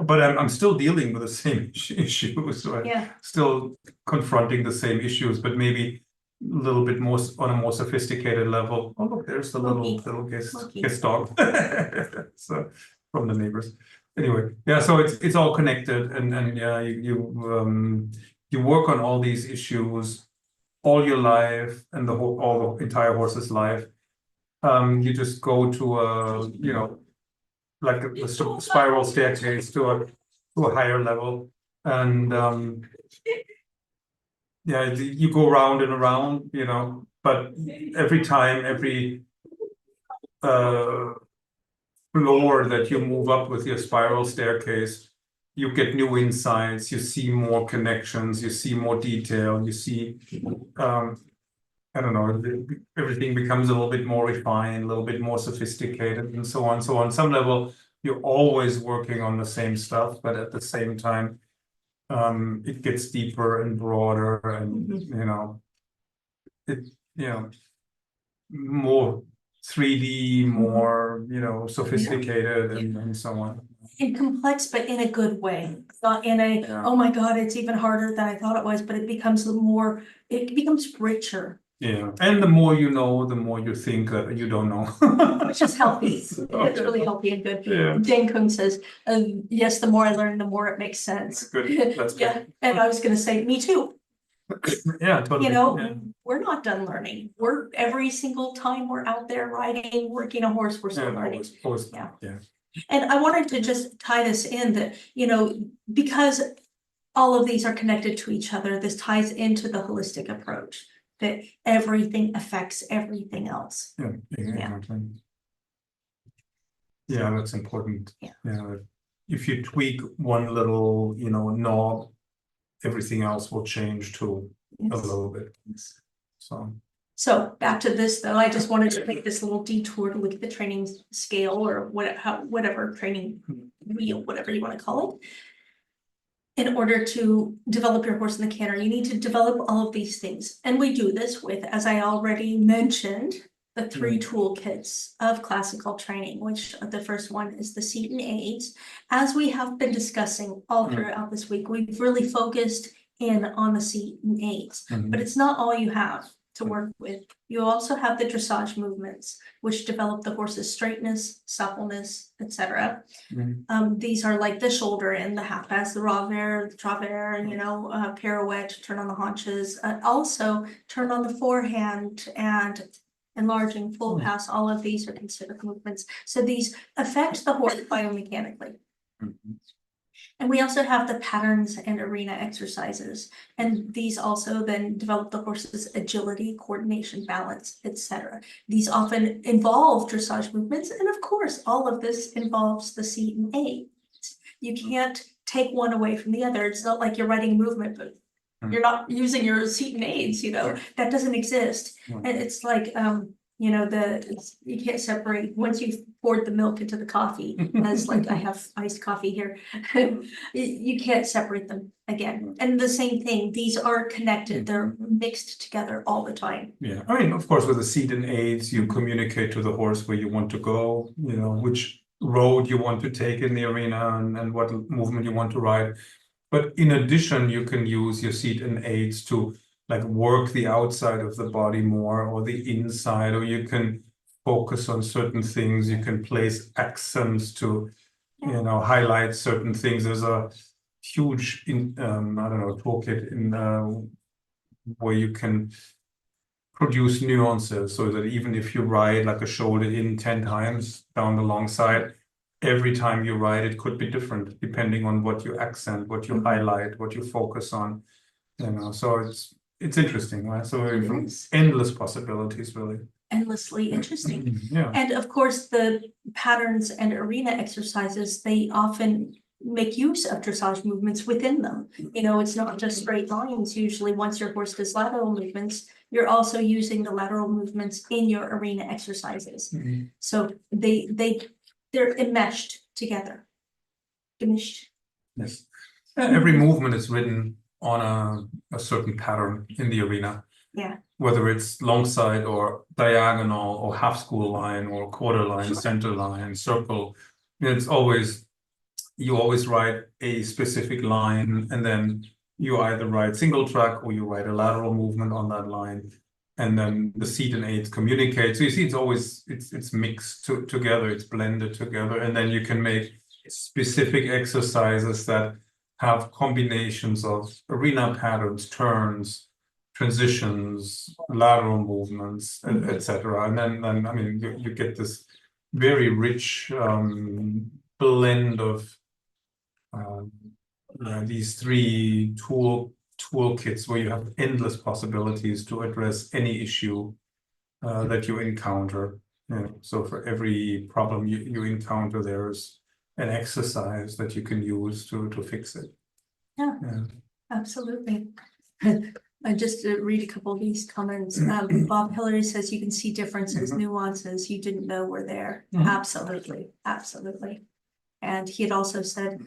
But I'm still dealing with the same issues, right? Still confronting the same issues, but maybe a little bit more on a more sophisticated level. Oh, look, there's the little guest dog. So from the neighbors. Anyway, so it's all connected, and you work on all these issues all your life and the entire horse's life. You just go to like a spiral staircase to a higher level, and you go round and around, but every time, every floor that you move up with your spiral staircase, you get new insights, you see more connections, you see more detail, you see I don't know, everything becomes a little bit more refined, a little bit more sophisticated, and so on. So on some level, you're always working on the same stuff, but at the same time, it gets deeper and broader, and more 3D, more sophisticated, and so on. And complex, but in a good way, not in a oh my god, it's even harder than I thought it was, but it becomes richer. Yeah, and the more you know, the more you think you don't know. Which is healthy. It's really healthy and good. Yeah. Dan Kuhn says, yes, the more I learn, the more it makes sense. That's good. That's good. And I was going to say, me too. Yeah, totally. We're not done learning. We're every single time we're out there riding, working a horse, we're still learning. Always. And I wanted to just tie this in that, because all of these are connected to each other, this ties into the holistic approach. That everything affects everything else. Yeah, that's important. If you tweak one little, knob, everything else will change too a little bit. So back to this though, I just wanted to take this little detour to look at the training scale or whatever training wheel, whatever you want to call it. In order to develop your horse in the canter, you need to develop all of these things. And we do this with, as I already mentioned, the three toolkits of classical training, which the first one is the seat and aids. As we have been discussing all throughout this week, we've really focused in on the seat and aids, but it's not all you have to work with. You also have the dressage movements, which develop the horse's straightness, suppleness, etc. These are like the shoulder in, the half pass, the ravert, the travers, you know, pirouette, turn on the haunches, also turn on the forehand and enlarging, full pass. All of these are considered movements. So these affect the horse biomechanically. And we also have the patterns and arena exercises, and these also then develop the horse's agility, coordination, balance, etc. These often involve dressage movements, and of course, all of this involves the seat and aids. You can't take one away from the other. It's not like you're writing a movement, but you're not using your seat and aids, you know, that doesn't exist. And it's like, you know, you can't separate, once you've poured the milk into the coffee, as like I have iced coffee here, you can't separate them again. And the same thing, these are connected, they're mixed together all the time. Yeah, I mean, of course, with the seat and aids, you communicate to the horse where you want to go, you know, which road you want to take in the arena and what movement you want to ride. But in addition, you can use your seat and aids to like work the outside of the body more or the inside, or you can focus on certain things. You can place accents to, you know, highlight certain things. There's a huge, I don't know, toolkit in where you can produce nuances so that even if you ride like a shoulder in 10 times down the long side, every time you ride, it could be different depending on what you accent, what you highlight, what you focus on, you know, so it's interesting, right? So endless possibilities, really. Endlessly interesting. Yeah. And of course, the patterns and arena exercises, they often make use of dressage movements within them. You know, it's not just straight lines. Usually once your horse does lateral movements, you're also using the lateral movements in your arena exercises. So they're enmeshed together. Enmeshed. Yes. Every movement is written on a certain pattern in the arena. Yeah. Whether it's long side or diagonal or half school line or quarter line, center line, circle, it's always, you always write a specific line, and then you either write single track or you write a lateral movement on that line, and then the seat and aids communicate. So you see, it's always, it's mixed together, it's blended together, and then you can make specific exercises that have combinations of arena patterns, turns, transitions, lateral movements, etc. And then I mean, you get this very rich blend of these three toolkits where you have endless possibilities to address any issue that you encounter. You know, so for every problem you encounter, there's an exercise that you can use to fix it. Yeah. Absolutely. I just read a couple of these comments. Bob Hillary says you can see differences, nuances you didn't know were there. Absolutely, absolutely. And he had also said,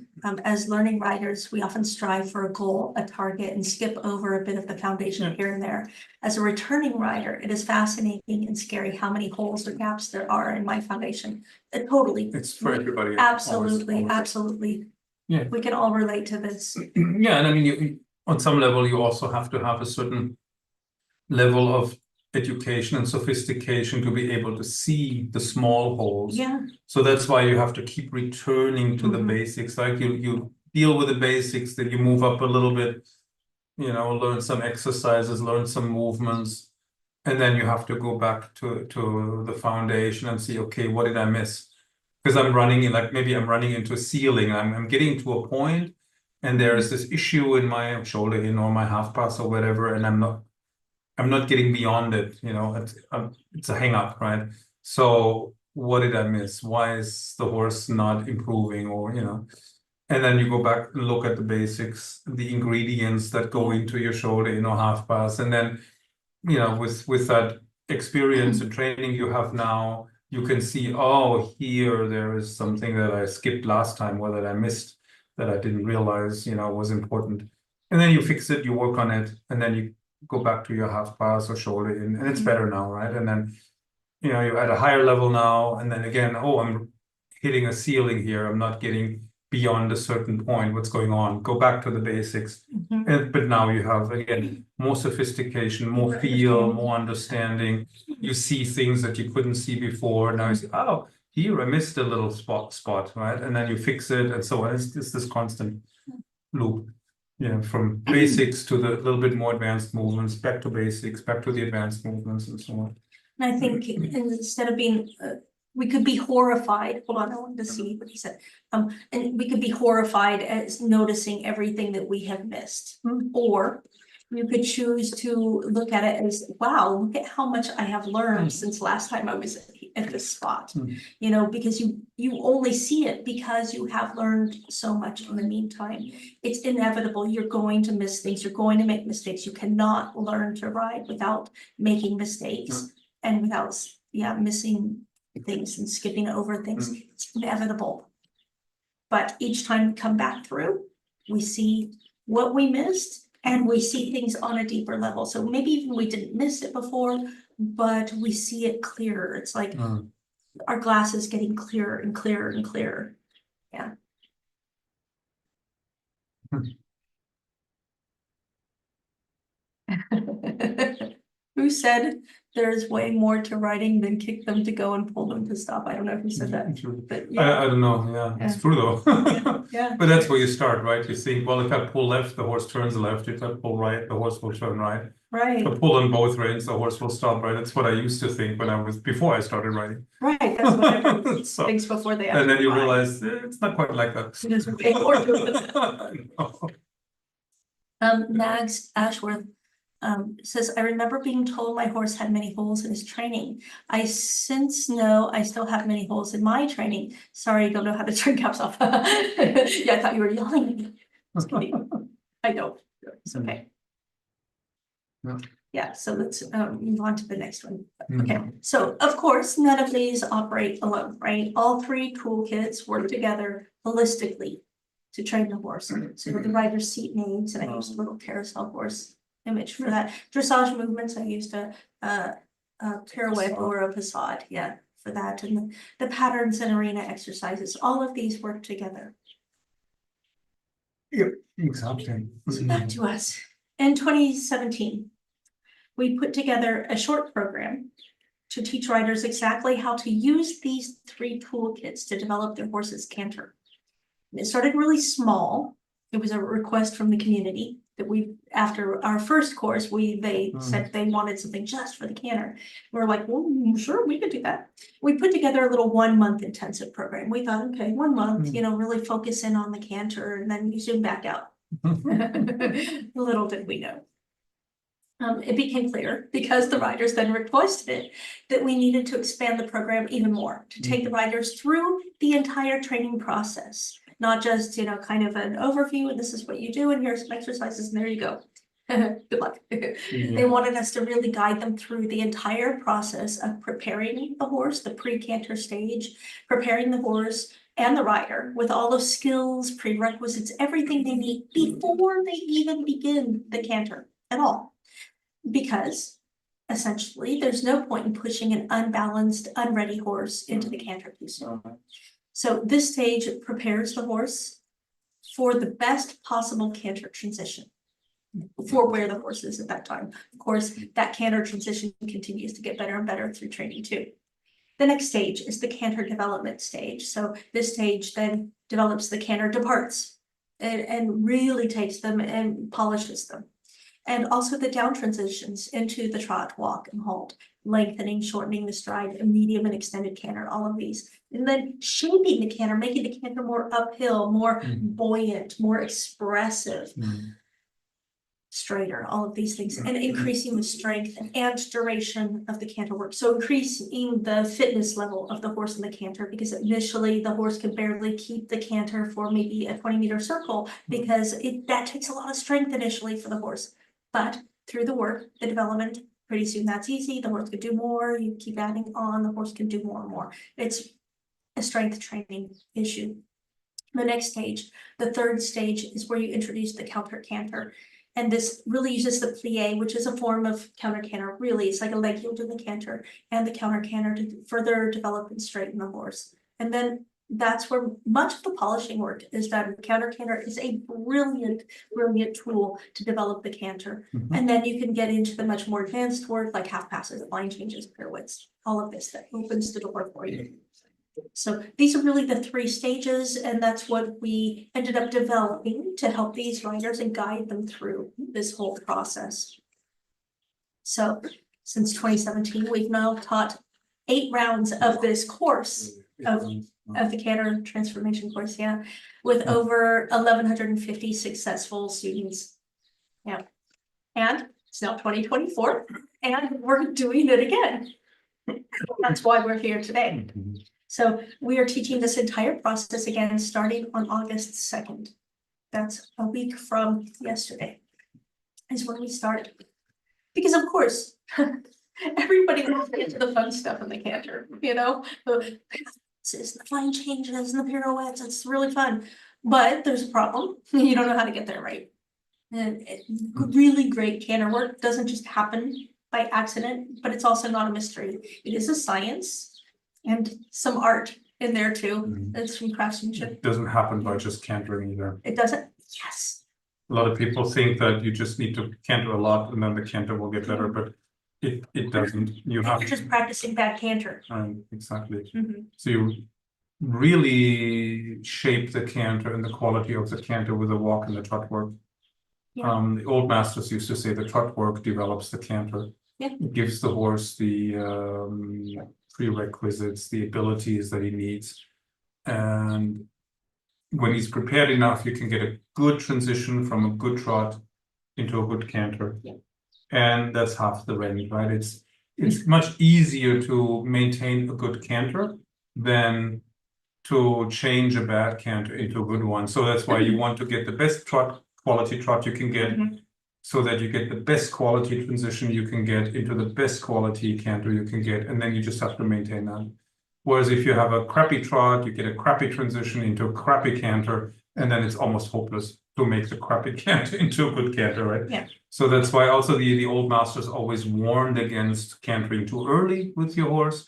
as learning riders, we often strive for a goal, a target, and skip over a bit of the foundation here and there. As a returning rider, it is fascinating and scary how many holes or gaps there are in my foundation. Totally. It's for everybody. Absolutely, absolutely. Yeah. We can all relate to this. Yeah, and I mean, on some level, you also have to have a certain level of education and sophistication to be able to see the small holes. Yeah. So that's why you have to keep returning to the basics. Like you deal with the basics, then you move up a little bit, you know, learn some exercises, learn some movements, and then you have to go back to the foundation and see, okay, what did I miss? Because I'm running in, like, maybe I'm running into a ceiling. I'm getting to a point, and there is this issue in my shoulder in or my half pass or whatever, and I'm not getting beyond it. You know, it's a hang up, right? So what did I miss? Why is the horse not improving? Or, you know, and then you go back and look at the basics, the ingredients that go into your shoulder in or half pass, and then, you know, with that experience and training you have now, you can see, oh, here there is something that I skipped last time or that I missed that I didn't realize, you know, was important. And then you fix it, you work on it, and then you go back to your half pass or shoulder in, and it's better now, right? And then you know, you're at a higher level now, and then again, oh, I'm hitting a ceiling here. I'm not getting beyond a certain point. What's going on? Go back to the basics. But now you have, again, more sophistication, more feel, more understanding. You see things that you couldn't see before. Now you see, oh, here I missed a little spot, right? And then you fix it, and so on. It's this constant loop. Yeah, from basics to the little bit more advanced movements, back to basics, back to the advanced movements, and so on. And I think instead of being, we could be horrified, hold on, I wanted to see what he said. And we could be horrified as noticing everything that we have missed. Or you could choose to look at it as, wow, look at how much I have learned since last time I was at this spot. You know, because you only see it because you have learned so much in the meantime. It's inevitable. You're going to miss things. You're going to make mistakes. You cannot learn to ride without making mistakes and without, missing things and skipping over things. It's inevitable. But each time we come back through, we see what we missed and we see things on a deeper level. So maybe even we didn't miss it before, but we see it clearer. It's like our glass is getting clearer and clearer and clearer. Yeah. Who said there's way more to riding than kick them to go and pull them to stop? I don't know who said that. But I don't know. Yeah, it's true though. Yeah. But that's where you start, right? You think, well, if I pull left, the horse turns left. If I pull right, the horse will turn right. Right. If I pull on both reins, the horse will stop, right? That's what I used to think when before I started riding. Right. That's what everyone So, thinks before they. and then you realize it's not quite like that. It isn't. Mags Ashworth says, I remember being told my horse had many holes in his training. I since know I still have many holes in my training. Sorry, I don't know how to turn caps off. Yeah, I thought you were yelling at me. Just kidding. I don't. It's okay. Yeah, so let's move on to the next one. Okay, so of course, none of these operate alone, right? All three toolkits work together holistically to train the horse. So the rider's seat names, and I used a little carousel horse image for that. Dressage movements, I used a pirouette or a passade, for that. And the patterns and arena exercises, all of these work together. Yep, exactly. So back to us. In 2017, we put together a short program to teach riders exactly how to use these three toolkits to develop their horse's canter. It started really small. It was a request from the community that after our first course, they said they wanted something just for the canter. We're like, well, sure, we could do that. We put together a little 1 month intensive program. We thought, okay, 1 month, really focus in on the canter, and then you zoom back out. Little did we know. It became clear because the riders then requested it that we needed to expand the program even more to take the riders through the entire training process, not just, kind of an overview and this is what you do and here's some exercises and there you go. Good luck. They wanted us to really guide them through the entire process of preparing the horse, the pre-canter stage, preparing the horse and the rider with all those skills, prerequisites, everything they need before they even begin the canter at all. Because essentially there's no point in pushing an unbalanced, unready horse into the canter too soon. So this stage prepares the horse for the best possible canter transition for where the horse is at that time. Of course, that canter transition continues to get better and better through training too. The next stage is the canter development stage. So this stage then develops the canter departs and really takes them and polishes them. And also the down transitions into the trot, walk, and hold, lengthening, shortening the stride, a medium and extended canter, all of these. And then shaping the canter, making the canter more uphill, more buoyant, more expressive, straighter, all of these things, and increasing the strength and duration of the canter work. So increasing the fitness level of the horse in the canter, because initially the horse can barely keep the canter for maybe a 20-meter circle because that takes a lot of strength initially for the horse. But through the work, the development, pretty soon that's easy. The horse can do more. You keep adding on, the horse can do more and more. It's a strength training issue. The next stage, the third stage, is where you introduce the counter canter. And this really uses the plie, which is a form of counter canter. Really, it's like a leg yield in the canter and the counter canter to further develop and straighten the horse. And then that's where much of the polishing work is done. Counter canter is a brilliant tool to develop the canter. And then you can get into the much more advanced work like half passes, line changes, pirouettes, all of this that opens the door for you. So these are really the 3 stages, and that's what we ended up developing to help these riders and guide them through this whole process. So since 2017, we've now taught 8 rounds of this course of the Canter transformation course, yeah, with over 1,150 successful students. Yeah, and it's now 2024, and we're doing it again. That's why we're here today. So we are teaching this entire process again, starting on August 2nd. That's a week from yesterday, is when we start. Because of course, everybody wants to get to the fun stuff in the canter, you know? The line changes and the pirouettes, it's really fun. But there's a problem, you don't know how to get there right. And really great canter work doesn't just happen by accident, but it's also not a mystery. It is a science. And some art in there too. It's from craftsmanship. It doesn't happen by just cantering either. It doesn't? Yes. A lot of people think that you just need to canter a lot and then the canter will get better, but it doesn't. You have You're just practicing bad canter. exactly. So you really shape the canter and the quality of the canter with the walk and the trot work. Yeah. The old masters used to say the trot work develops the canter. Yeah. It gives the horse the prerequisites, the abilities that he needs. And when he's prepared enough, you can get a good transition from a good trot into a good canter. Yeah. And that's half the range, right? It's much easier to maintain a good canter than to change a bad canter into a good one. So that's why you want to get the best quality trot you can get, so that you get the best quality transition you can get into the best quality canter you can get, and then you just have to maintain that. Whereas if you have a crappy trot, you get a crappy transition into a crappy canter, and then it's almost hopeless to make the crappy canter into a good canter, right? Yeah. So that's why also the old masters always warned against cantering too early with your horse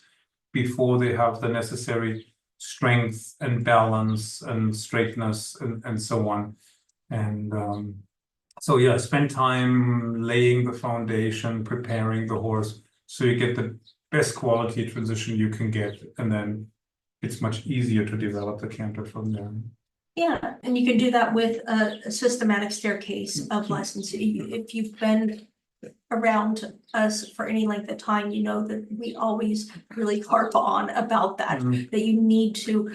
before they have the necessary strength and balance and straightness and so on. And so yeah, spend time laying the foundation, preparing the horse, so you get the best quality transition you can get, and then it's much easier to develop the canter from there. Yeah, and you can do that with a systematic staircase of lessons. If you've been around us for any length of time, you know that we always really harp on about that, that you need to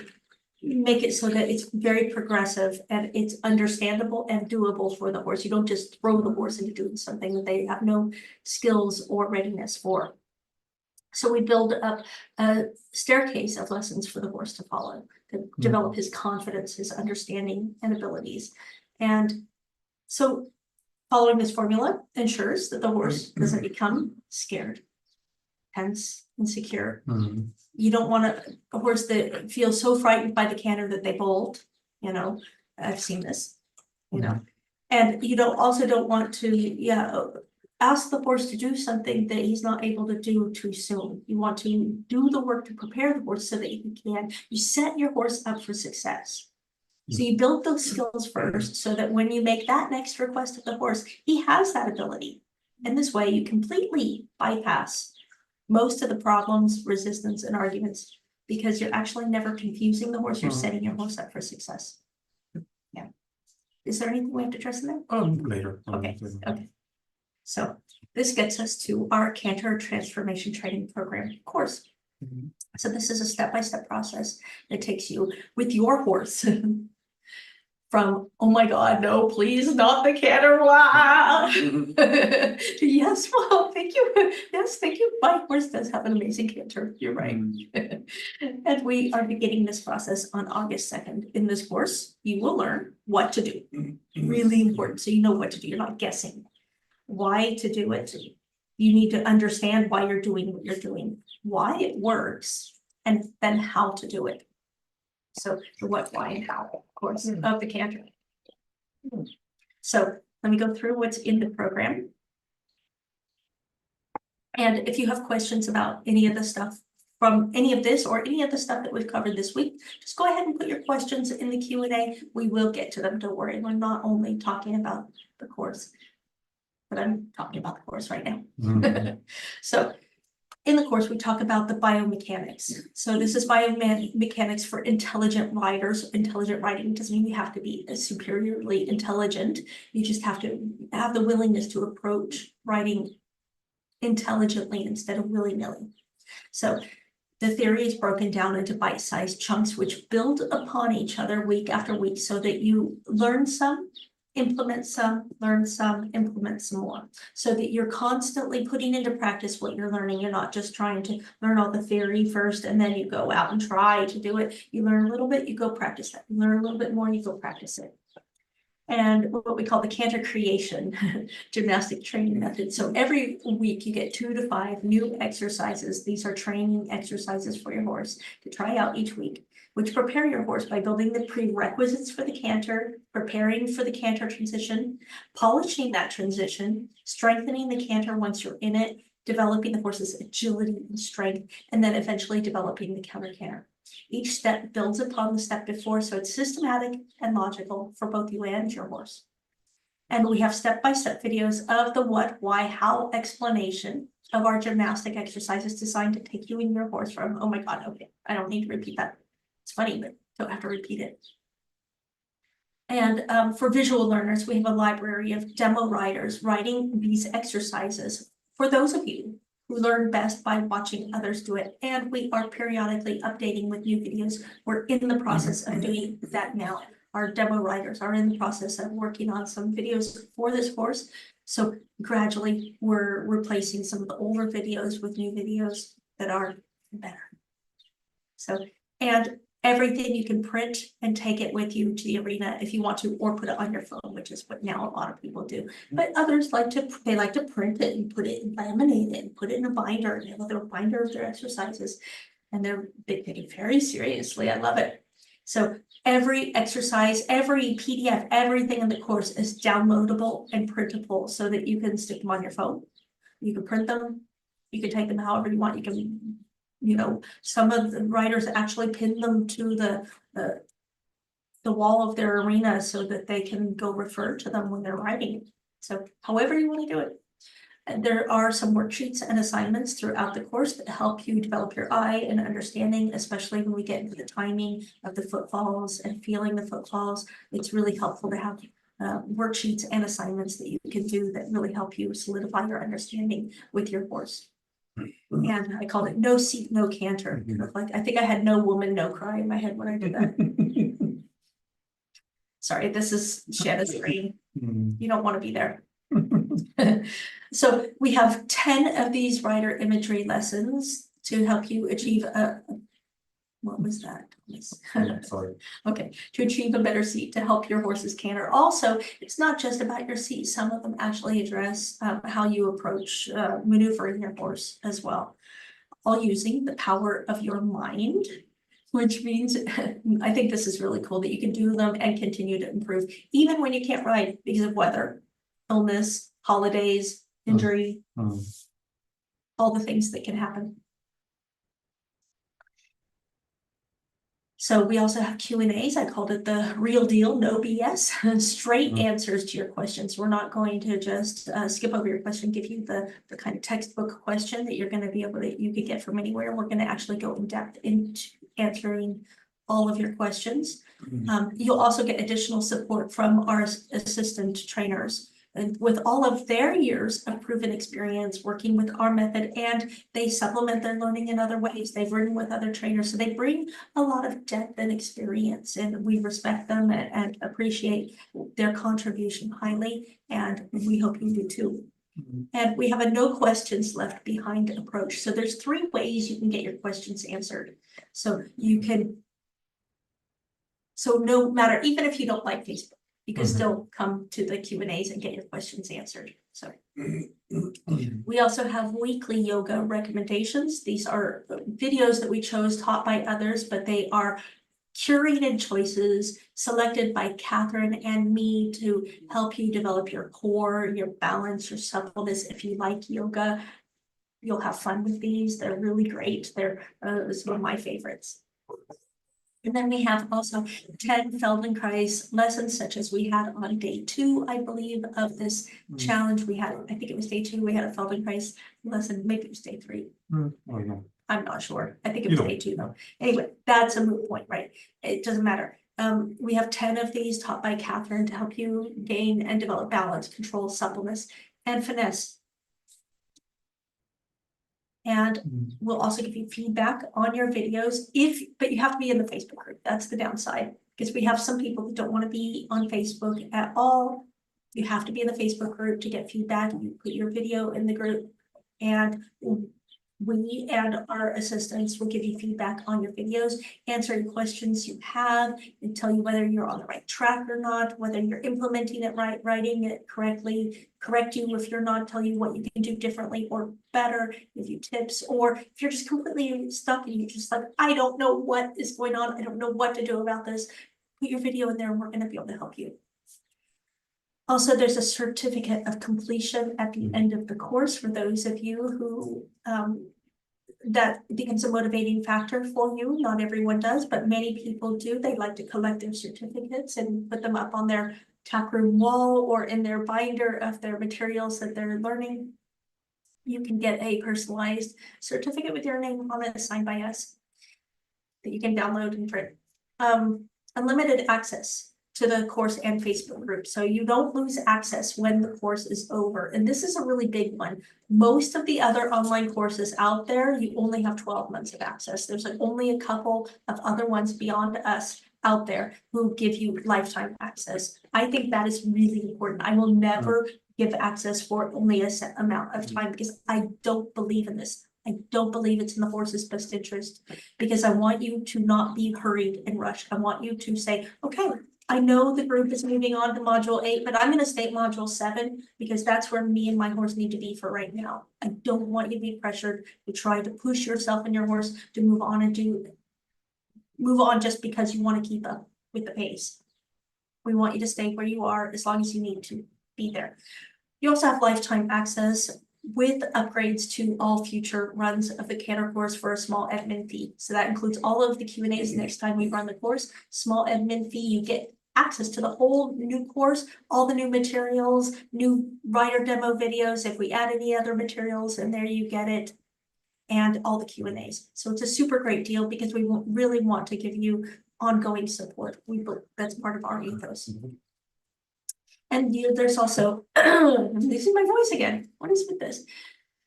make it so that it's very progressive and it's understandable and doable for the horse. You don't just throw the horse into doing something that they have no skills or readiness for. So we build up a staircase of lessons for the horse to follow, to develop his confidence, his understanding and abilities. And so following this formula ensures that the horse doesn't become scared, tense, insecure. You don't want a horse that feels so frightened by the canter that they bolt. You know, I've seen this, you know, and you also don't want to, ask the horse to do something that he's not able to do too soon. You want to do the work to prepare the horse so that you set your horse up for success. So you build those skills first so that when you make that next request of the horse, he has that ability. And this way you completely bypass most of the problems, resistance, and arguments, because you're actually never confusing the horse, you're setting your horse up for success. Yeah. Is there anything we have to address in there? Later. Okay, okay. So this gets us to our Canter Transformation Training Program course. So this is a step-by-step process that takes you with your horse from, oh my God, no, please, not the canter. Wow. Yes, well, thank you. Yes, thank you. My horse does have an amazing canter. You're right. And we are beginning this process on August 2nd. In this course, you will learn what to do. Really important. So you know what to do. You're not guessing. Why to do it. You need to understand why you're doing what you're doing, why it works, and then how to do it. So the what, why, and how, of course, of the canter. So let me go through what's in the program. And if you have questions about any of the stuff from any of this or any of the stuff that we've covered this week, just go ahead and put your questions in the Q&A. We will get to them, don't worry. We're not only talking about the course, but I'm talking about the course right now. So in the course, we talk about the biomechanics. So this is biomechanics for intelligent writers. Intelligent writing doesn't mean you have to be superiorly intelligent. You just have to have the willingness to approach writing intelligently instead of willy-nilly. So the theory is broken down into bite-sized chunks which build upon each other week after week so that you learn some, implement some, learn some, implement some more, so that you're constantly putting into practice what you're learning. You're not just trying to learn all the theory first and then you go out and try to do it. You learn a little bit, you go practice that. You learn a little bit more, you go practice it. And what we call the Canter creation gymnastic training method. So every week you get 2 to 5 new exercises. These are training exercises for your horse to try out each week, which prepare your horse by building the prerequisites for the canter, preparing for the canter transition, polishing that transition, strengthening the canter once you're in it, developing the horse's agility and strength, and then eventually developing the counter canter. Each step builds upon the step before, so it's systematic and logical for both you and your horse. And we have step-by-step videos of the what, why, how explanation of our gymnastic exercises designed to take you and your horse from, oh my God, okay, I don't need to repeat that. It's funny, but don't have to repeat it. And for visual learners, we have a library of demo writers writing these exercises for those of you who learn best by watching others do it. And we are periodically updating with new videos. We're in the process of doing that now. Our demo writers are in the process of working on some videos for this course. So gradually we're replacing some of the older videos with new videos that are better. So, and everything you can print and take it with you to the arena if you want to, or put it on your phone, which is what now a lot of people do. But others like to print it and put it and laminate it and put it in a binder, and they have a little binder of their exercises, and they're taken very seriously. I love it. So every exercise, every PDF, everything in the course is downloadable and printable so that you can stick them on your phone. You can print them, you can take them however you want. You can, you know, some of the writers actually pin them to the wall of their arena so that they can go refer to them when they're writing. So however you want to do it. And there are some worksheets and assignments throughout the course that help you develop your eye and understanding, especially when we get into the timing of the footfalls and feeling the footfalls. It's really helpful to have worksheets and assignments that you can do that really help you solidify your understanding with your horse. And I called it no seat, no canter. Like, I think I had no woman, no cry in my head when I did that. Sorry, this is Shana's brain. You don't want to be there. So we have 10 of these rider imagery lessons to help you achieve what was that? Sorry. Okay, to achieve a better seat to help your horse's canter. Also, it's not just about your seat. Some of them actually address how you approach maneuvering your horse as well, all using the power of your mind, which means I think this is really cool that you can do them and continue to improve even when you can't ride because of weather, illness, holidays, injury, all the things that can happen. So we also have Q&As. I called it the real deal, no BS, straight answers to your questions. We're not going to just skip over your question, give you the kind of textbook question that you're going to be able to, you could get from anywhere. We're going to actually go in depth into answering all of your questions. You'll also get additional support from our assistant trainers. And with all of their years of proven experience working with our method, and they supplement their learning in other ways. They've ridden with other trainers, so they bring a lot of depth and experience, and we respect them and appreciate their contribution highly, and we hope you do too. And we have a no questions left behind approach. So there's 3 ways you can get your questions answered. So you can, so no matter, even if you don't like Facebook, you can still come to the Q&As and get your questions answered. So we also have weekly yoga recommendations. These are videos that we chose taught by others, but they are curated choices selected by Catherine and me to help you develop your core, your balance, your suppleness. If you like yoga, you'll have fun with these. They're really great. They're some of my favorites. And then we have also 10 Feldenkrais lessons, such as we had on day 2, I believe, of this challenge. We had, I think it was day 2, we had a Feldenkrais lesson, maybe it was day 3. I'm not sure. I think it was day 2 though. Anyway, that's a moot point, right? It doesn't matter. We have 10 of these taught by Catherine to help you gain and develop balance, control, suppleness, and finesse. And we'll also give you feedback on your videos but you have to be in the Facebook group. That's the downside, because we have some people that don't want to be on Facebook at all. You have to be in the Facebook group to get feedback. You put your video in the group, and we and our assistants will give you feedback on your videos, answer any questions you have, and tell you whether you're on the right track or not, whether you're implementing it right, writing it correctly, correct you if you're not, tell you what you can do differently or better, give you tips, or if you're just completely stuck and you're just like, I don't know what is going on, I don't know what to do about this, put your video in there and we're going to be able to help you. Also, there's a certificate of completion at the end of the course for those of you who that becomes a motivating factor for you. Not everyone does, but many people do. They like to collect their certificates and put them up on their tackroom wall or in their binder of their materials that they're learning. You can get a personalized certificate with your name on it, signed by us, that you can download and print. Unlimited access to the course and Facebook group. So you don't lose access when the course is over. And this is a really big one. Most of the other online courses out there, you only have 12 months of access. There's like only a couple of other ones beyond us out there who give you lifetime access. I think that is really important. I will never give access for only a set amount of time because I don't believe in this. I don't believe it's in the horse's best interest, because I want you to not be hurried and rushed. I want you to say, okay, I know the group is moving on to module 8, but I'm going to stay module 7 because that's where me and my horse need to be for right now. I don't want you to be pressured to try to push yourself and your horse to move on just because you want to keep up with the pace. We want you to stay where you are as long as you need to be there. You also have lifetime access with upgrades to all future runs of the Canter course for a small admin fee. So that includes all of the Q&As next time we run the course. Small admin fee, you get access to the whole new course, all the new materials, new rider demo videos. If we add any other materials in there, you get it, and all the Q&As. So it's a super great deal because we really want to give you ongoing support. That's part of our ethos. And there's also, I'm losing my voice again. What is with this?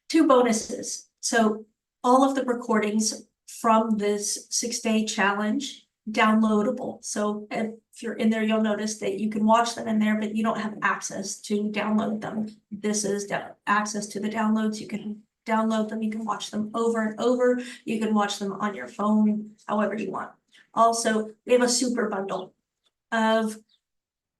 2 bonuses. So all of the recordings from this 6-day challenge, downloadable. So if you're in there, you'll notice that you can watch them in there, but you don't have access to download them. This is access to the downloads. You can download them. You can watch them over and over. You can watch them on your phone, however you want. Also, we have a super bundle of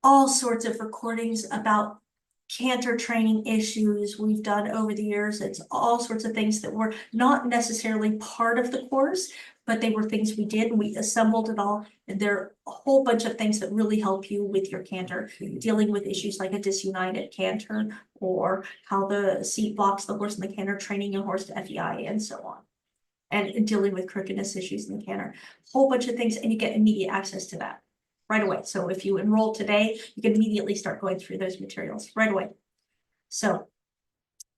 all sorts of recordings about Canter training issues we've done over the years. It's all sorts of things that were not necessarily part of the course, but they were things we did and we assembled it all. And there are a whole bunch of things that really help you with your Canter, dealing with issues like a disunited Canter or how the seat blocks the horse in the Canter, training your horse to FEI and so on. And dealing with crookedness issues in the Canter, a whole bunch of things, and you get immediate access to that right away. So if you enroll today, you can immediately start going through those materials right away. So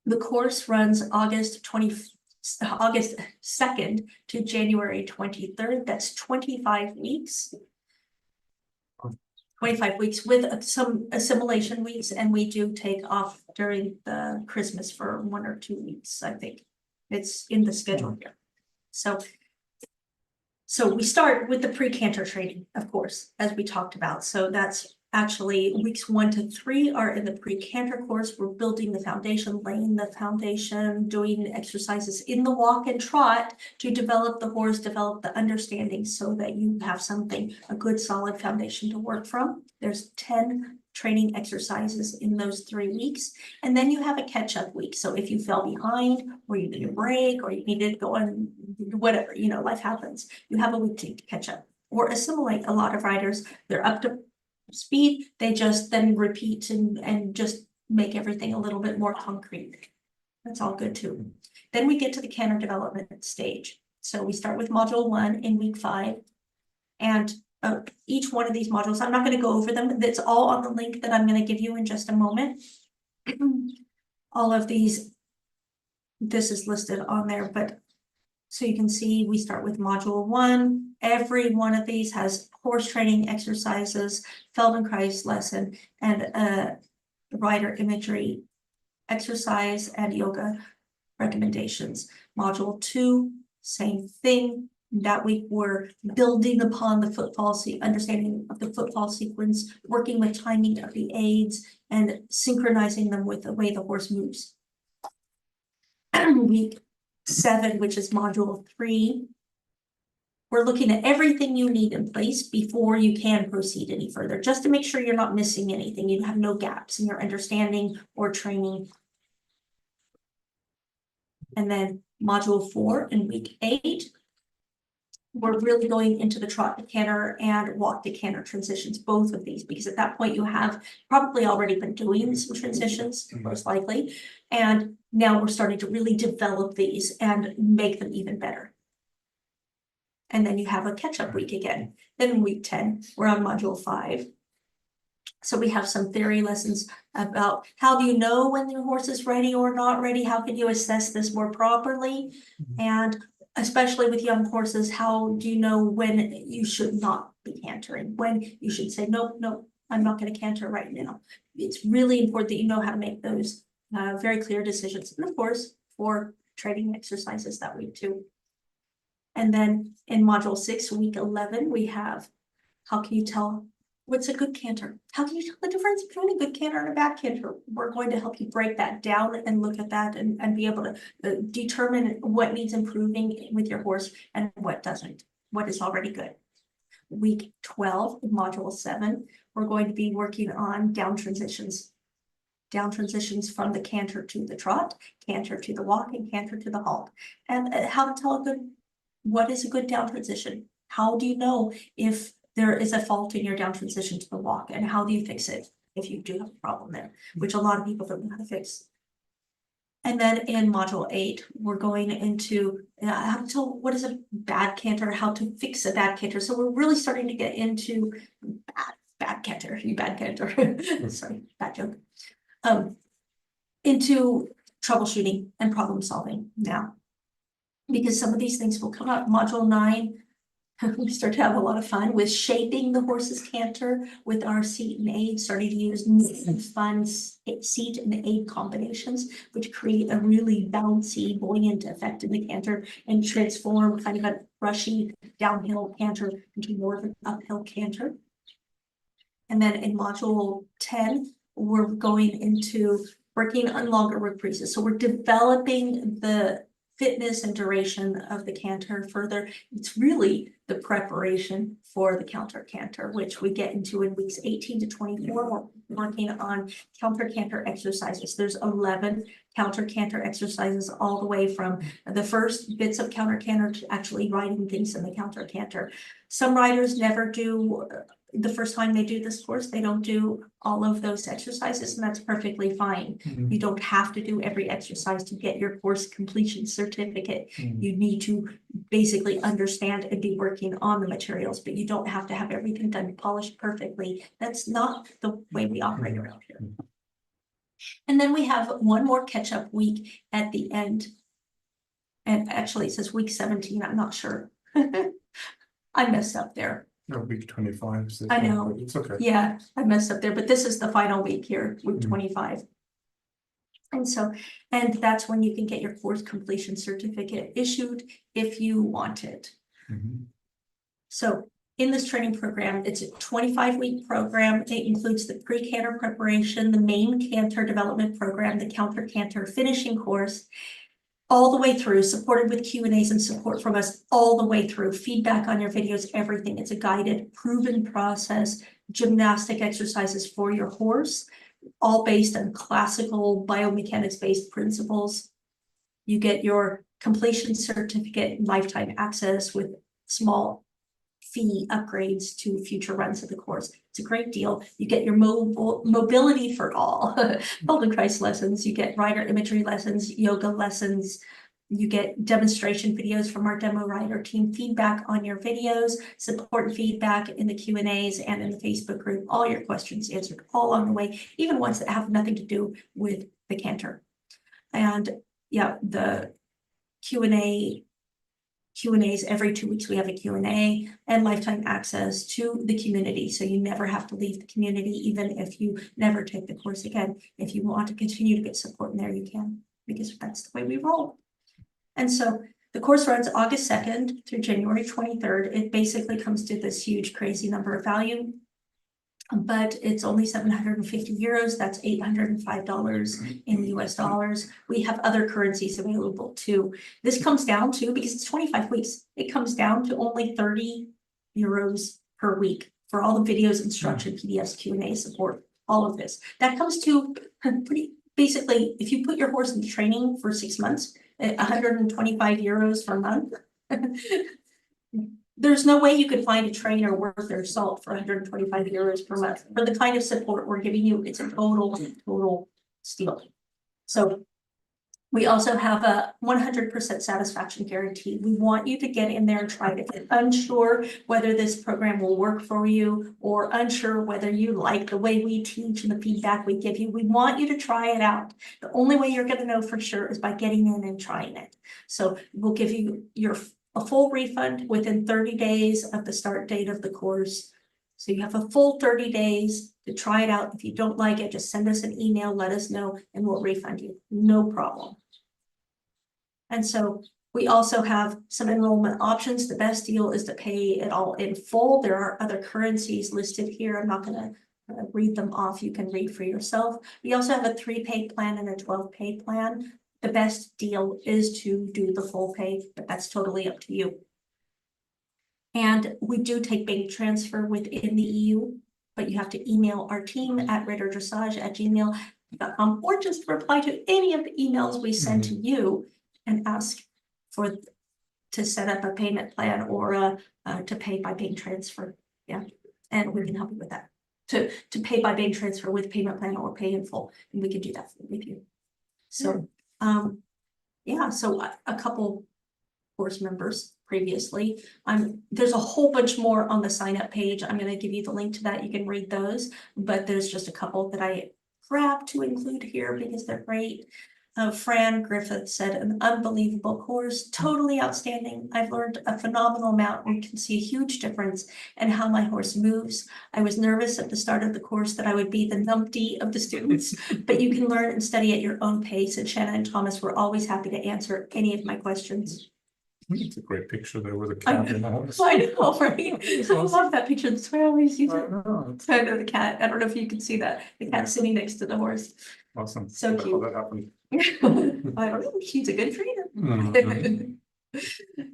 the course runs August 2nd to January 23rd. That's 25 weeks. 25 weeks with some assimilation weeks, and we do take off during the Christmas for 1 or 2 weeks. I think it's in the schedule here. So we start with the pre-Canter training, of course, as we talked about. So that's actually weeks 1 to 3 are in the pre-Canter course. We're building the foundation, laying the foundation, doing exercises in the walk and trot to develop the horse, develop the understanding so that you have something, a good solid foundation to work from. There's 10 training exercises in those 3 weeks. And then you have a catch-up week. So if you fell behind or you need a break or you needed to go on whatever, life happens. You have a week to catch up. or assimilate. A lot of riders, they're up to speed, they just then repeat and just make everything a little bit more concrete. That's all good too. Then we get to the canter development stage. So we start with module 1 in week 5. And each one of these modules, I'm not going to go over them. That's all on the link that I'm going to give you in just a moment. All of these, this is listed on there, but so you can see we start with module 1. Every one of these has horse training exercises, Feldenkrais lesson, and rider imagery exercise and yoga recommendations. Module 2, same thing. That week we're building upon the footfall understanding of the footfall sequence, working with timing of the aids and synchronizing them with the way the horse moves. Week 7, which is module 3, we're looking at everything you need in place before you can proceed any further, just to make sure you're not missing anything. You have no gaps in your understanding or training. And then module 4 in week 8, we're really going into the trot to canter and walk to canter transitions, both of these, because at that point you have probably already been doing some transitions, most likely. And now we're starting to really develop these and make them even better. And then you have a catch-up week again. Then in week 10, we're on module 5. So we have some theory lessons about how do you know when your horse is ready or not ready? How can you assess this more properly? And especially with young horses, how do you know when you should not be cantering? When you should say, nope, nope, I'm not going to canter right now. It's really important that you know how to make those very clear decisions. And of course, for training exercises that week too. And then in module 6, week 11, we have how can you tell what's a good canter? How can you tell the difference between a good canter and a bad canter? We're going to help you break that down and look at that and be able to determine what needs improving with your horse and what doesn't, what is already good. Week 12, in module 7, we're going to be working on down transitions. Down transitions from the canter to the trot, canter to the walk, and canter to the halt. And how to tell what is a good down transition? How do you know if there is a fault in your down transition to the walk, and how do you fix it if you do have a problem there, which a lot of people don't know how to fix. And then in module 8, we're going into how to tell what is a bad canter, how to fix a bad canter. So we're really starting to get into bad canter, sorry, bad joke. Into troubleshooting and problem solving now. Because some of these things will come up. Module 9, we start to have a lot of fun with shaping the horse's canter with our seat and aid, starting to use new fun seat and aid combinations, which create a really bouncy, buoyant effect in the canter and transform kind of a brushy downhill canter into more of an uphill canter. And then in module 10, we're going into working on longer reprises. So we're developing the fitness and duration of the canter further. It's really the preparation for the counter canter, which we get into in weeks 18 to 24. We're working on counter canter exercises. There's 11 counter canter exercises, all the way from the first bits of counter canter to actually riding things in the counter canter. Some riders never do. The first time they do this course, they don't do all of those exercises, and that's perfectly fine. You don't have to do every exercise to get your course completion certificate. You need to basically understand and be working on the materials, but you don't have to have everything done polished perfectly. That's not the way we operate around here. And then we have one more catch-up week at the end. And actually it says week 17, I'm not sure. I messed up there. No, week 25. So I know. It's okay. Yeah, I messed up there, but this is the final week here, week 25. And so, and that's when you can get your course completion certificate issued if you want it. So in this training program, it's a 25-week program. It includes the pre-canter preparation, the main canter development program, the counter canter finishing course, all the way through, supported with Q&As and support from us all the way through, feedback on your videos, everything. It's a guided, proven process, gymnastic exercises for your horse, all based on classical biomechanics-based principles. You get your completion certificate, lifetime access with small fee upgrades to future runs of the course. It's a great deal. You get your mobility for all, Feldenkrais lessons, you get rider imagery lessons, yoga lessons, you get demonstration videos from our demo rider team, feedback on your videos, support and feedback in the Q&As and in the Facebook group, all your questions answered all along the way, even ones that have nothing to do with the Canter. And yeah, the Q&As every 2 weeks we have a Q&A and lifetime access to the community. So you never have to leave the community, even if you never take the course again. If you want to continue to get support in there, you can, because that's the way we roll. And so the course runs August 2nd through January 23rd. It basically comes to this huge, crazy number of value, but it's only 750 euros. That's $805 in US dollars. We have other currencies available too. This comes down to, because it's 25 weeks, it comes down to only 30 euros per week for all the videos, instruction, PDFs, Q&A support, all of this. That comes to pretty, basically, if you put your horse in training for 6 months, 125 euros per month. There's no way you could find a trainer worth their salt for 125 euros per month. For the kind of support we're giving you, it's a total steal. So we also have a 100% satisfaction guarantee. We want you to get in there and try it. If you're unsure whether this program will work for you, or unsure whether you like the way we teach and the feedback we give you, we want you to try it out. The only way you're going to know for sure is by getting in and trying it. So we'll give you a full refund within 30 days of the start date of the course. So you have a full 30 days to try it out. If you don't like it, just send us an email, let us know, and we'll refund you. No problem. And so we also have some enrollment options. The best deal is to pay it all in full. There are other currencies listed here. I'm not going to read them off. You can read for yourself. We also have a 3-pay plan and a 12-pay plan. The best deal is to do the full pay, but that's totally up to you. And we do take bank transfer within the EU, but you have to email our team at ritterdressage@gmail.com, or just reply to any of the emails we send to you and ask to set up a payment plan or to pay by bank transfer. Yeah, and we can help you with that. To pay by bank transfer with payment plan or pay in full, and we can do that with you. So yeah, so a couple course members previously. There's a whole bunch more on the sign up page. I'm going to give you the link to that. You can read those, but there's just a couple that I grabbed to include here because they're great. Fran Griffith said, an unbelievable course, totally outstanding. I've learned a phenomenal amount and can see a huge difference in how my horse moves. I was nervous at the start of the course that I would be the numpty of the students, but you can learn and study at your own pace. And Shana and Thomas were always happy to answer any of my questions. It's a great picture there with a cat in the house. I know, right? I love that picture. That's why I always use it. So I know the cat. I don't know if you can see that. The cat sitting next to the horse. Awesome. So cute. How that happened. I don't know. She's a good trainer.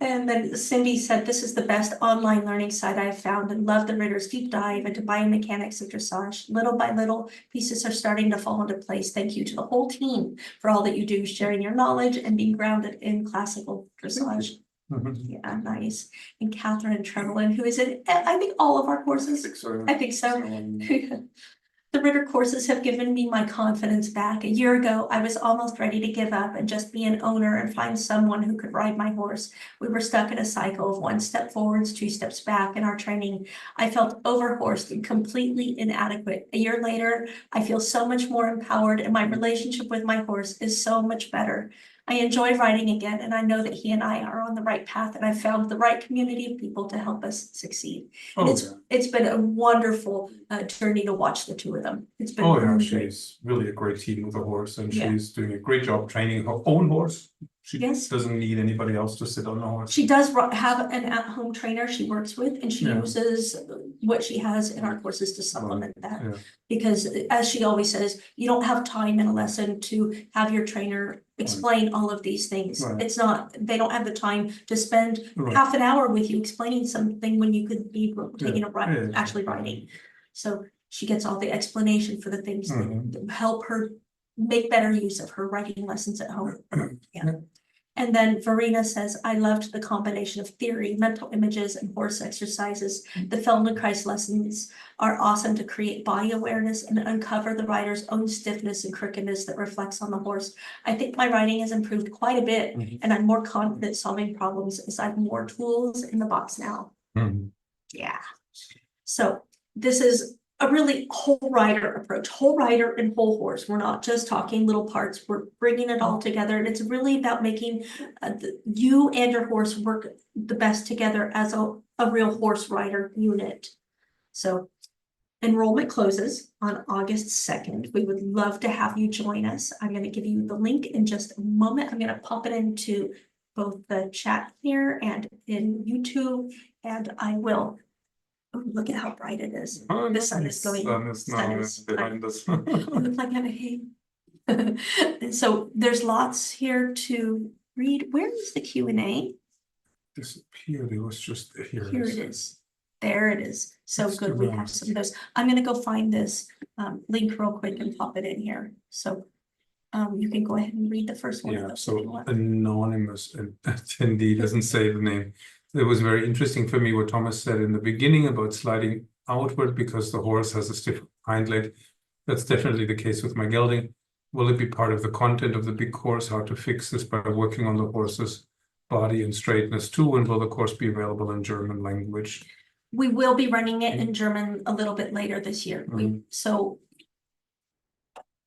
And then Cindy said, this is the best online learning site I've found, and love the Ritter's deep dive into biomechanics of dressage. Little by little, pieces are starting to fall into place. Thank you to the whole team for all that you do, sharing your knowledge and being grounded in classical dressage. Yeah, nice. And Catherine Trevelyan, who is in, I think, all of our courses. I think so. The Ritter courses have given me my confidence back. A year ago, I was almost ready to give up and just be an owner and find someone who could ride my horse. We were stuck in a cycle of 1 step forwards, 2 steps back in our training. I felt overhorsed and completely inadequate. A year later, I feel so much more empowered, and my relationship with my horse is so much better. I enjoy riding again, and I know that he and I are on the right path, and I've found the right community of people to help us succeed. And it's been a wonderful journey to watch the two of them. It's been really great. She's really a great team with a horse, and she's doing a great job training her own horse. She doesn't need anybody else to sit on the horse. She does have an at-home trainer she works with, and she uses what she has in our courses to supplement that. Because as she always says, you don't have time in a lesson to have your trainer explain all of these things. It's not, they don't have the time to spend half an hour with you explaining something when you could be taking a ride, actually riding. So she gets all the explanation for the things that help her make better use of her writing lessons at home. And then Verena says, I loved the combination of theory, mental images, and horse exercises. The Feldenkrais lessons are awesome to create body awareness and uncover the rider's own stiffness and crookedness that reflects on the horse. I think my riding has improved quite a bit, and I'm more confident solving problems as I have more tools in the box now. Yeah. So this is a really whole rider approach, whole rider and whole horse. We're not just talking little parts, we're bringing it all together. And it's really about making you and your horse work the best together as a real horse rider unit. So enrollment closes on August 2nd. We would love to have you join us. I'm going to give you the link in just a moment. I'm going to pop it into both the chat here and in YouTube, and I will. Oh, look at how bright it is. Oh, The sun is going. Sun is behind us. It looks like I have a hay. And so there's lots here to read. Where is the Q&A? Disappeared. It was just here. Here it is. There it is. So Let's good. do We that. have some of those. I'm gonna go find this link real quick and pop it in here. So you can go ahead and read the first one. of Yeah, those if so you want. anonymous attendee doesn't say the name. It was very interesting for me what Thomas said in the beginning about sliding outward because the horse has a stiff hind leg. That's definitely the case with my gelding. Will it be part of the content of the big course, how to fix this by working on the horse's body and straightness too? And will the course be available in German language? We will be running it in German a little bit later this year. So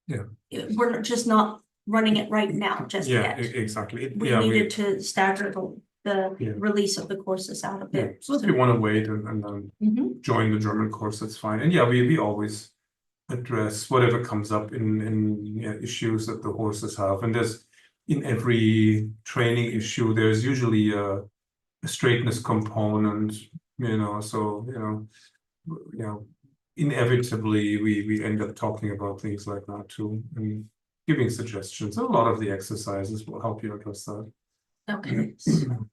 Yeah. We're just not running it right now, just Yeah, yet. exactly. We needed to stagger the release of the courses out a bit. So if you want to wait and then join the German course, that's fine. And yeah, we always address whatever comes up in issues that the horses have. And there's in every training issue, there's usually a straightness component, so inevitably we end up talking about things like that too and giving suggestions. A lot of the exercises will help you address that. Okay. So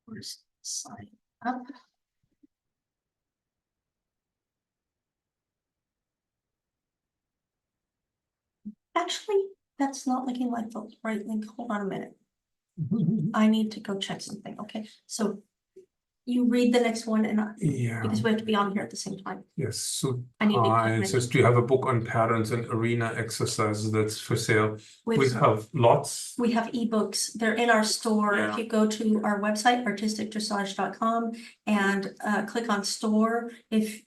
where's sign up? Actually, that's not looking like the right link. Hold on a minute. I need to go check something. Okay, so you read the next one and because we have to be on here at the same time. Yes, so I need to it says, do you have a book on patterns and arena exercises that's for sale? We have lots. We have ebooks. They're in our store. If you go to our website, artisticdressage.com, and click on store, if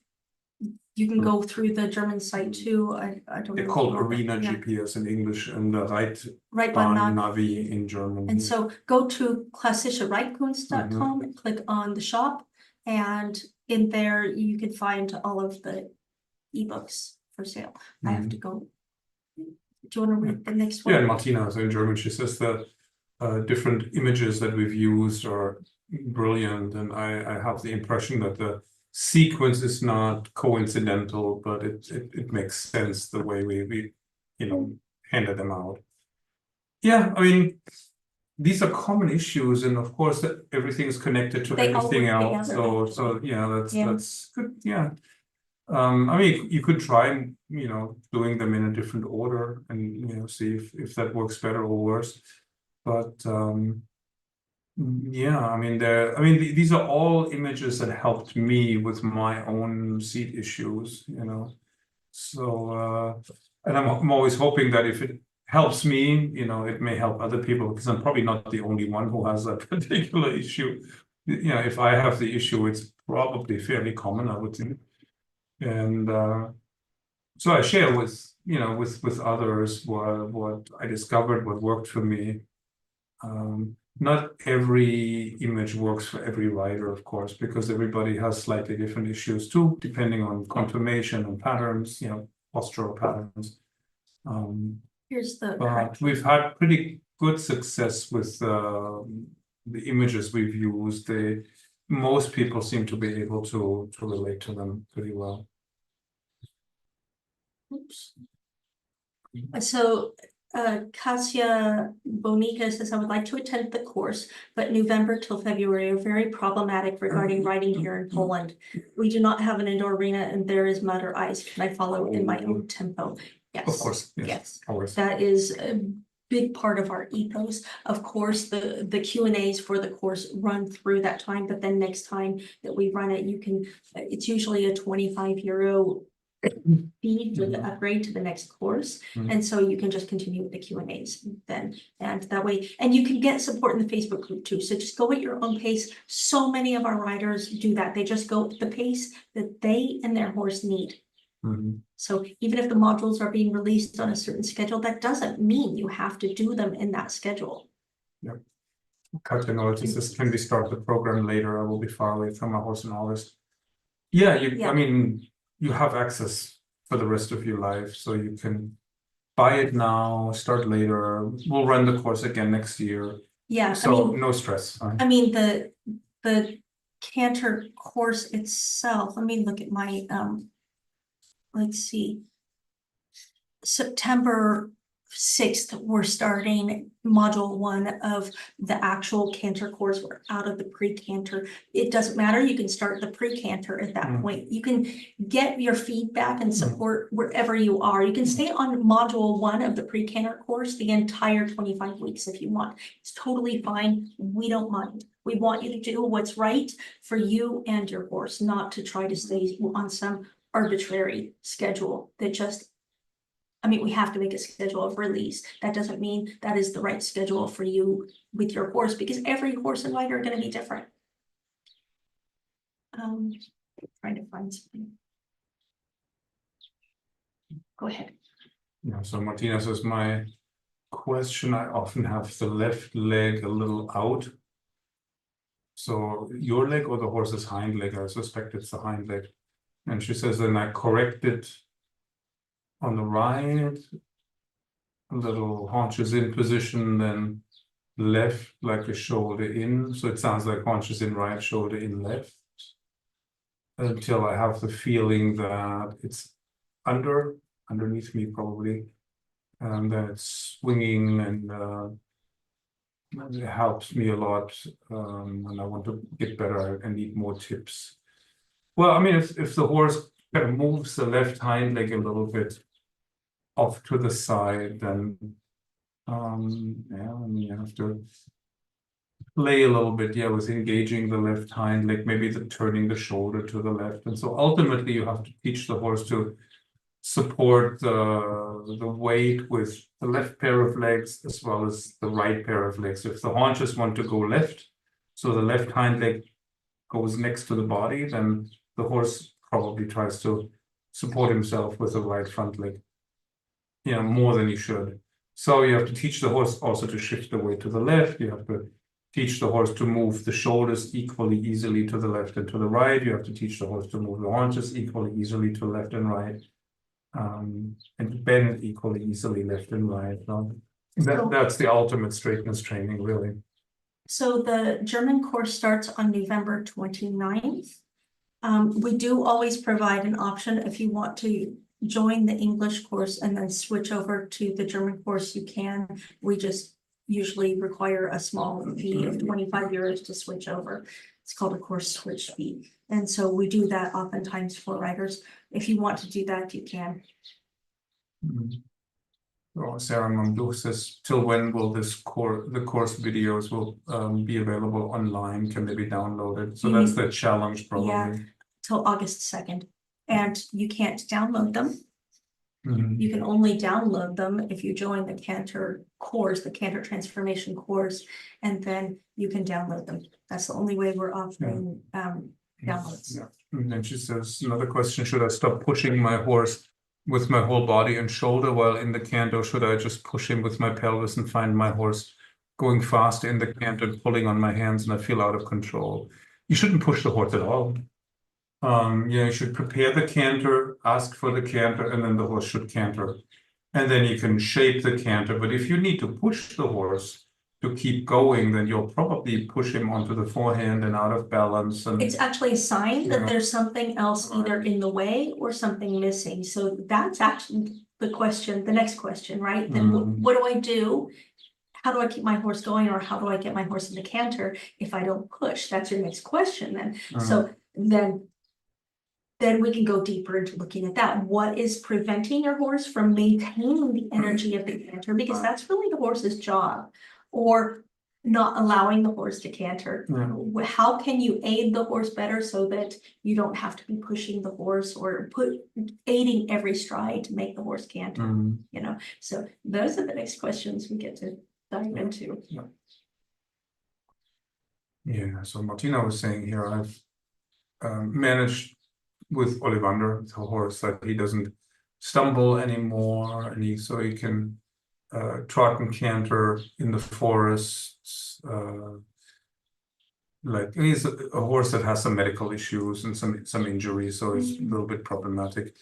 you can go through the German site too. I don't know. They're called Arena GPS in English and the Reitbahn Navi in German. And so go to klassische-reitkunst.com and click on the shop, and in there you can find all of the ebooks for sale. I have to go. Do you want to read the next one? Yeah, and Martina, so in German, she says that different images that we've used are brilliant, and I have the impression that the sequence is not coincidental, but it makes sense the way we handed them out. Yeah, I mean, these are common issues, and of course that everything is connected to everything else. So yeah, that's good. Yeah. I mean, you could try, doing them in a different order and see if that works better or worse. But yeah, I mean, these are all images that helped me with my own seat issues, So, and I'm always hoping that if it helps me, it may help other people, because I'm probably not the only one who has that particular issue. If I have the issue, it's probably fairly common, I would think. And so I share with others what I discovered, what worked for me. Not every image works for every rider, of course, because everybody has slightly different issues too, depending on conformation and patterns, postural patterns. Here's the but we've had pretty good success with the images we've used. Most people seem to be able to relate to them pretty well. Oops. So Kasia Bonica says, I would like to attend the course, but November till February are very problematic regarding riding here in Poland. We do not have an indoor arena and there is mud or ice. Can I follow in my own tempo? Yes. Of course. Yes. Always. That is big part of our ethos. Of course, the Q&As for the course run through that time, but then next time that we run it, you can, it's usually a 25 euro fee for the upgrade to the next course. And so you can just continue with the Q&As then, and that way, and you can get support in the Facebook group too. So just go at your own pace. So many of our riders do that. They just go at the pace that they and their horse need. So even if the modules are being released on a certain schedule, that doesn't mean you have to do them in that schedule. Yep. Cut notice, this can we start the program later? I will be far away from my horse in August. Yeah, I mean, you have access for the rest of your life, so you can buy it now, start later. We'll run the course again next year. Yeah, So I mean, no stress. I mean, the Canter course itself, let me look at my, let's see. September 6th, we're starting module 1 of the actual Canter course. We're out of the pre-Canter. It doesn't matter. You can start the pre-Canter at that point. You can get your feedback and support wherever you are. You can stay on module 1 of the pre-Canter course the entire 25 weeks if you want. It's totally fine. We don't mind. We want you to do what's right for you and your horse, not to try to stay on some arbitrary schedule that just, I mean, we have to make a schedule of release. That doesn't mean that is the right schedule for you with your horse, because every horse and rider are going to be different. Trying to find something. Go ahead. Yeah, so Martina says, my question, I often have the left leg a little out. So your leg or the horse's hind leg? I suspect it's the hind leg. And she says, then I correct it on the right, a little haunches in position, then left like a shoulder in. So it sounds like haunches in right, shoulder in left. Until I have the feeling that it's underneath me probably. And then it's swinging and it helps me a lot. And I want to get better. I need more tips. Well, I mean, if the horse kind of moves the left hind leg a little bit off to the side, then yeah, I mean, you have to play a little bit, yeah, with engaging the left hind leg, maybe turning the shoulder to the left. And so ultimately you have to teach the horse to support the weight with the left pair of legs as well as the right pair of legs. If the haunches want to go left, so the left hind leg goes next to the body, then the horse probably tries to support himself with the right front leg, you know, more than he should. So you have to teach the horse also to shift the weight to the left. You have to teach the horse to move the shoulders equally easily to the left and to the right. You have to teach the horse to move the haunches equally easily to left and right, and bend equally easily left and right. That's the ultimate straightness training, really. So the German course starts on November 29th. We do always provide an option if you want to join the English course and then switch over to the German course, you can. We just usually require a small fee of 25 euros to switch over. It's called a course switch fee. And so we do that oftentimes for riders. If you want to do that, you can. Oh, Sarah Mamdouh says, till when will the course videos will be available online? Can they be downloaded? So that's the challenge probably. Yeah, till August 2nd. And you can't download them. You can only download them if you join the Canter course, the Canter transformation course, and then you can download them. That's the only way we're offering downloads. Yeah. And then she says, another question, should I stop pushing my horse with my whole body and shoulder while in the canter? Should I just push him with my pelvis and find my horse going fast in the canter, pulling on my hands, and I feel out of control? You shouldn't push the horse at all. Yeah, you should prepare the canter, ask for the canter, and then the horse should canter. And then you can shape the canter. But if you need to push the horse to keep going, then you'll probably push him onto the forehand and out of balance. And it's actually a sign that there's something else either in the way or something missing. So that's actually the question, the next question, right? Then what do I do? How do I keep my horse going, or how do I get my horse in the canter if I don't push? That's your next question then. So then then we can go deeper into looking at that. What is preventing your horse from maintaining the energy of the canter? Because that's really the horse's job. Or not allowing the horse to canter. How can you aid the horse better so that you don't have to be pushing the horse or aiding every stride to make the horse canter? You know, so those are the next questions we get to dive into. Yeah, so Martina was saying here, I've managed with Olivander, the horse, that he doesn't stumble anymore, and so he can trot and canter in the forests. Like he's a horse that has some medical issues and some injuries, so it's a little bit problematic.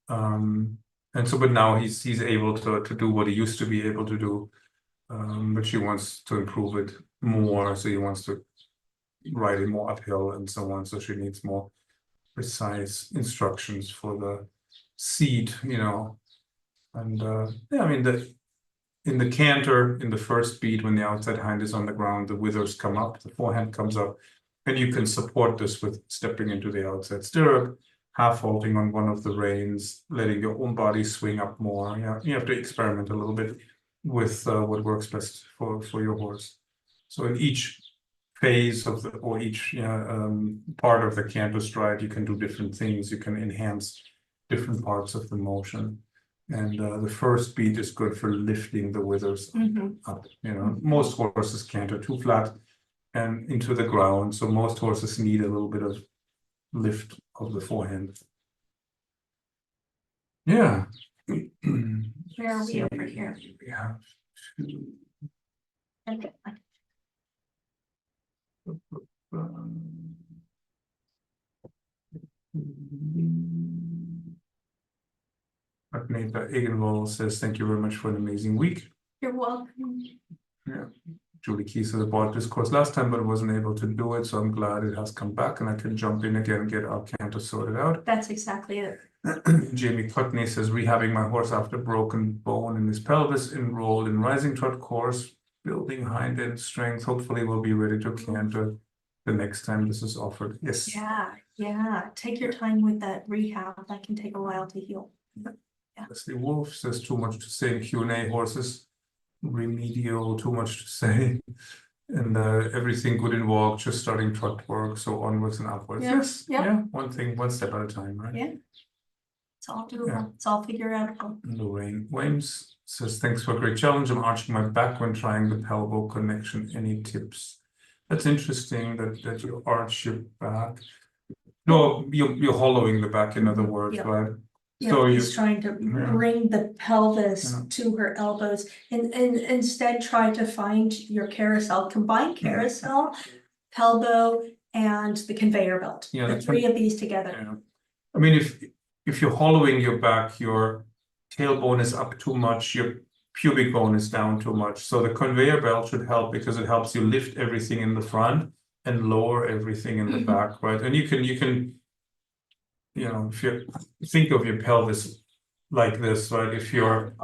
And so, but now he's able to do what he used to be able to do, but she wants to improve it more. So he wants to ride it more uphill and so on. So she needs more precise instructions for the seat, you know. And yeah, I mean in the canter, in the first beat, when the outside hind is on the ground, the withers come up, the forehand comes up, and you can support this with stepping into the outside stirrup, half holding on one of the reins, letting your own body swing up more. Yeah, you have to experiment a little bit with what works best for your horse. So in each phase of or each part of the canter stride, you can do different things. You can enhance different parts of the motion. And the first beat is good for lifting the withers up. You know, most horses canter too flat and into the ground. So most horses need a little bit of lift of the forehand. Yeah. Where are we over here? We have two. Okay. Agneta Egenwall says, thank you very much for an amazing week. You're welcome. Yeah. Julie Key says, I bought this course last time, but wasn't able to do it. So I'm glad it has come back and I can jump in again and get our canter sorted out. That's exactly it. Jamie Putney says, rehabbing my horse after broken bone in his pelvis, enrolled in rising trot course, building hind end strength. Hopefully we'll be ready to canter the next time this is offered. Yes. Yeah. Take your time with that rehab. That can take a while to heal. Yeah. Leslie Wolf says, too much to say in Q&A, horses remedial, too much to say. And everything good in walk, just starting trot work, so onwards and upwards. Yeah. Yes. Yeah. Yeah. One thing, one step at a time, right? Yeah. It's all doable. Yeah. It's all figure outable. Lorraine Wames says, thanks for a great challenge. I'm arching my back when trying the pelvo connection. Any tips? That's interesting that you arch your back. No, you're hollowing the back, in other words, right? Yeah, So he's trying to bring the pelvis to her elbows and instead try to find your carousel, combine carousel, pelvo, and the conveyor belt. Yeah, the three of these together. Yeah. I mean, if you're hollowing your back, your tailbone is up too much, your pubic bone is down too much. So the conveyor belt should help because it helps you lift everything in the front and lower everything in the back, right? And you can, you know, if you think of your pelvis like this, right? If you're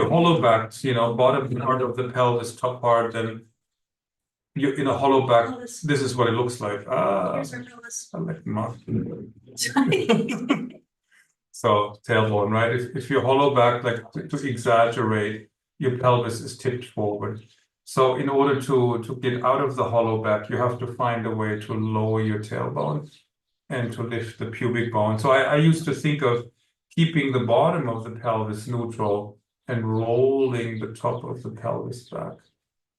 hollow backed, you know, bottom part of the pelvis, top part, then you're in a hollow back. This is what it looks like. Here's our pelvis. I like Mark. So tailbone, right? If you're hollow back, like to exaggerate, your pelvis is tipped forward. So in order to get out of the hollow back, you have to find a way to lower your tailbone and to lift the pubic bone. So I used to think of keeping the bottom of the pelvis neutral and rolling the top of the pelvis back.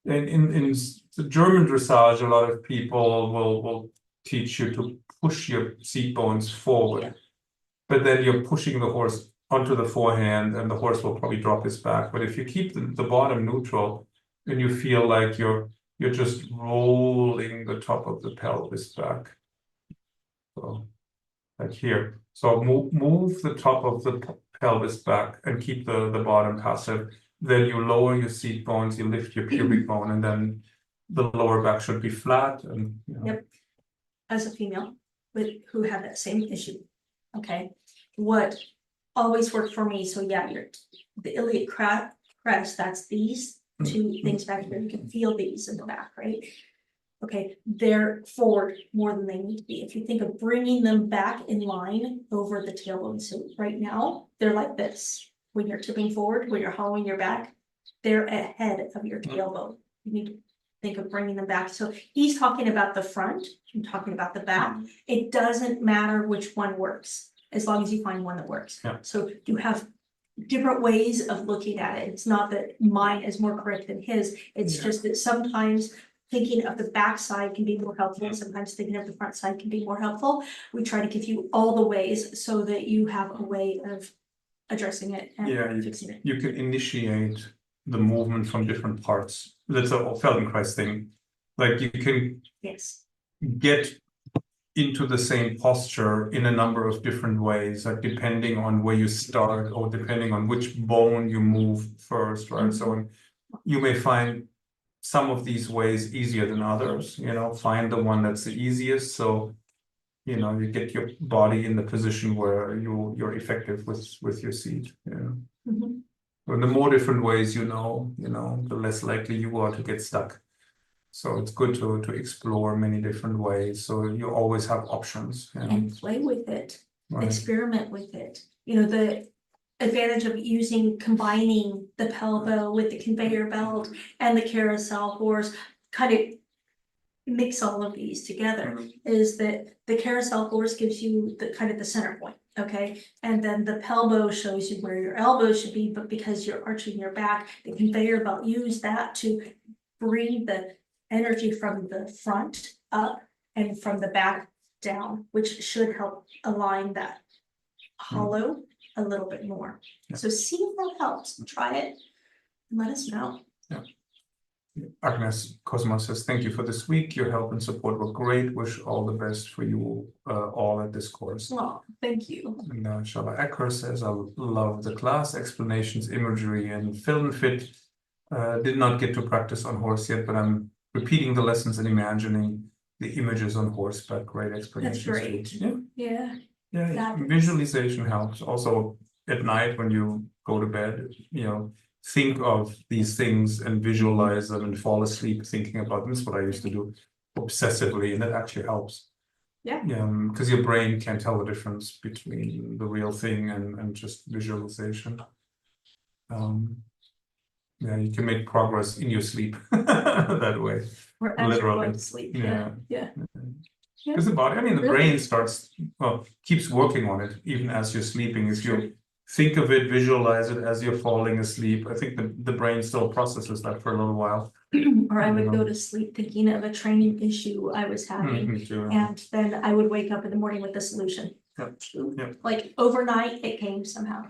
And in the German dressage, a lot of people will teach you to push your seat bones forward. Yeah. But then you're pushing the horse onto the forehand and the horse will probably drop his back. But if you keep the bottom neutral, then you feel like you're just rolling the top of the pelvis back. So like here. So move the top of the pelvis back and keep the bottom passive. Then you lower your seat bones, you lift your pubic bone, and then the lower back should be flat. And you know. Yep. As a female who had that same issue, okay, what always worked for me. So yeah, the iliac crest. That's these two things back here. You can feel these in the back, right? okay, they're forward more than they need to be. If you think of bringing them back in line over the tailbone. So right now, they're like this. When you're tipping forward, when you're hollowing your back, they're ahead of your tailbone. You need to think of bringing them back. So he's talking about the front, I'm talking about the back. It doesn't matter which one works, as long as you find one that works. Yeah. So you have different ways of looking at it. It's not that mine is more correct than his. It's just that sometimes thinking of the back side can be more helpful, and sometimes thinking of the front side can be more helpful. We try to give you all the ways so that you have a way of addressing it and fixing it. You can initiate the movement from different parts. That's a Feldenkrais thing. Like you can Yes. get into the same posture in a number of different ways, like depending on where you start or depending on which bone you move first, right? So you may find some of these ways easier than others, find the one that's the easiest. So, you get your body in the position where you're effective with your seat. And the more different ways the less likely you are to get stuck. So it's good to explore many different ways. So you always have options. And play with it, Right. experiment with it. The advantage of combining the pelvo with the conveyor belt and the carousel horse, kind of mix all of these together, is that the carousel horse gives you the kind of the center point. Okay, and then the pelvo shows you where your elbow should be, but because you're arching your back, the conveyor belt use that to bring the energy from the front up and from the back down, which should help align that hollow a little bit more. So see if that helps. Try it and let us know. Agnes Cosmo says, thank you for this week. Your help and support were great. Wish all the best for you all at this course. Oh, thank you. And Shana Ecker says, I love the class, explanations, imagery, and film fit. Did not get to practice on horse yet, but I'm repeating the lessons and imagining the images on horseback. Great explanations. That's great. Too. Yeah. Visualization helps. Also at night when you go to bed, think of these things and visualize them and fall asleep thinking about them. That's what I used to do obsessively, and it actually helps. Yeah. Because your brain can't tell the difference between the real thing and just visualization. You can make progress in your sleep that way. Or as you're going to sleep. Yeah. Because the body, the brain keeps working on it even as you're sleeping. If you think of it, visualize it as you're falling asleep, I think the brain still processes that for a little while. Or I would go to sleep thinking of a training issue I was having, and then I would wake up in the morning with the solution. Like overnight, it came somehow.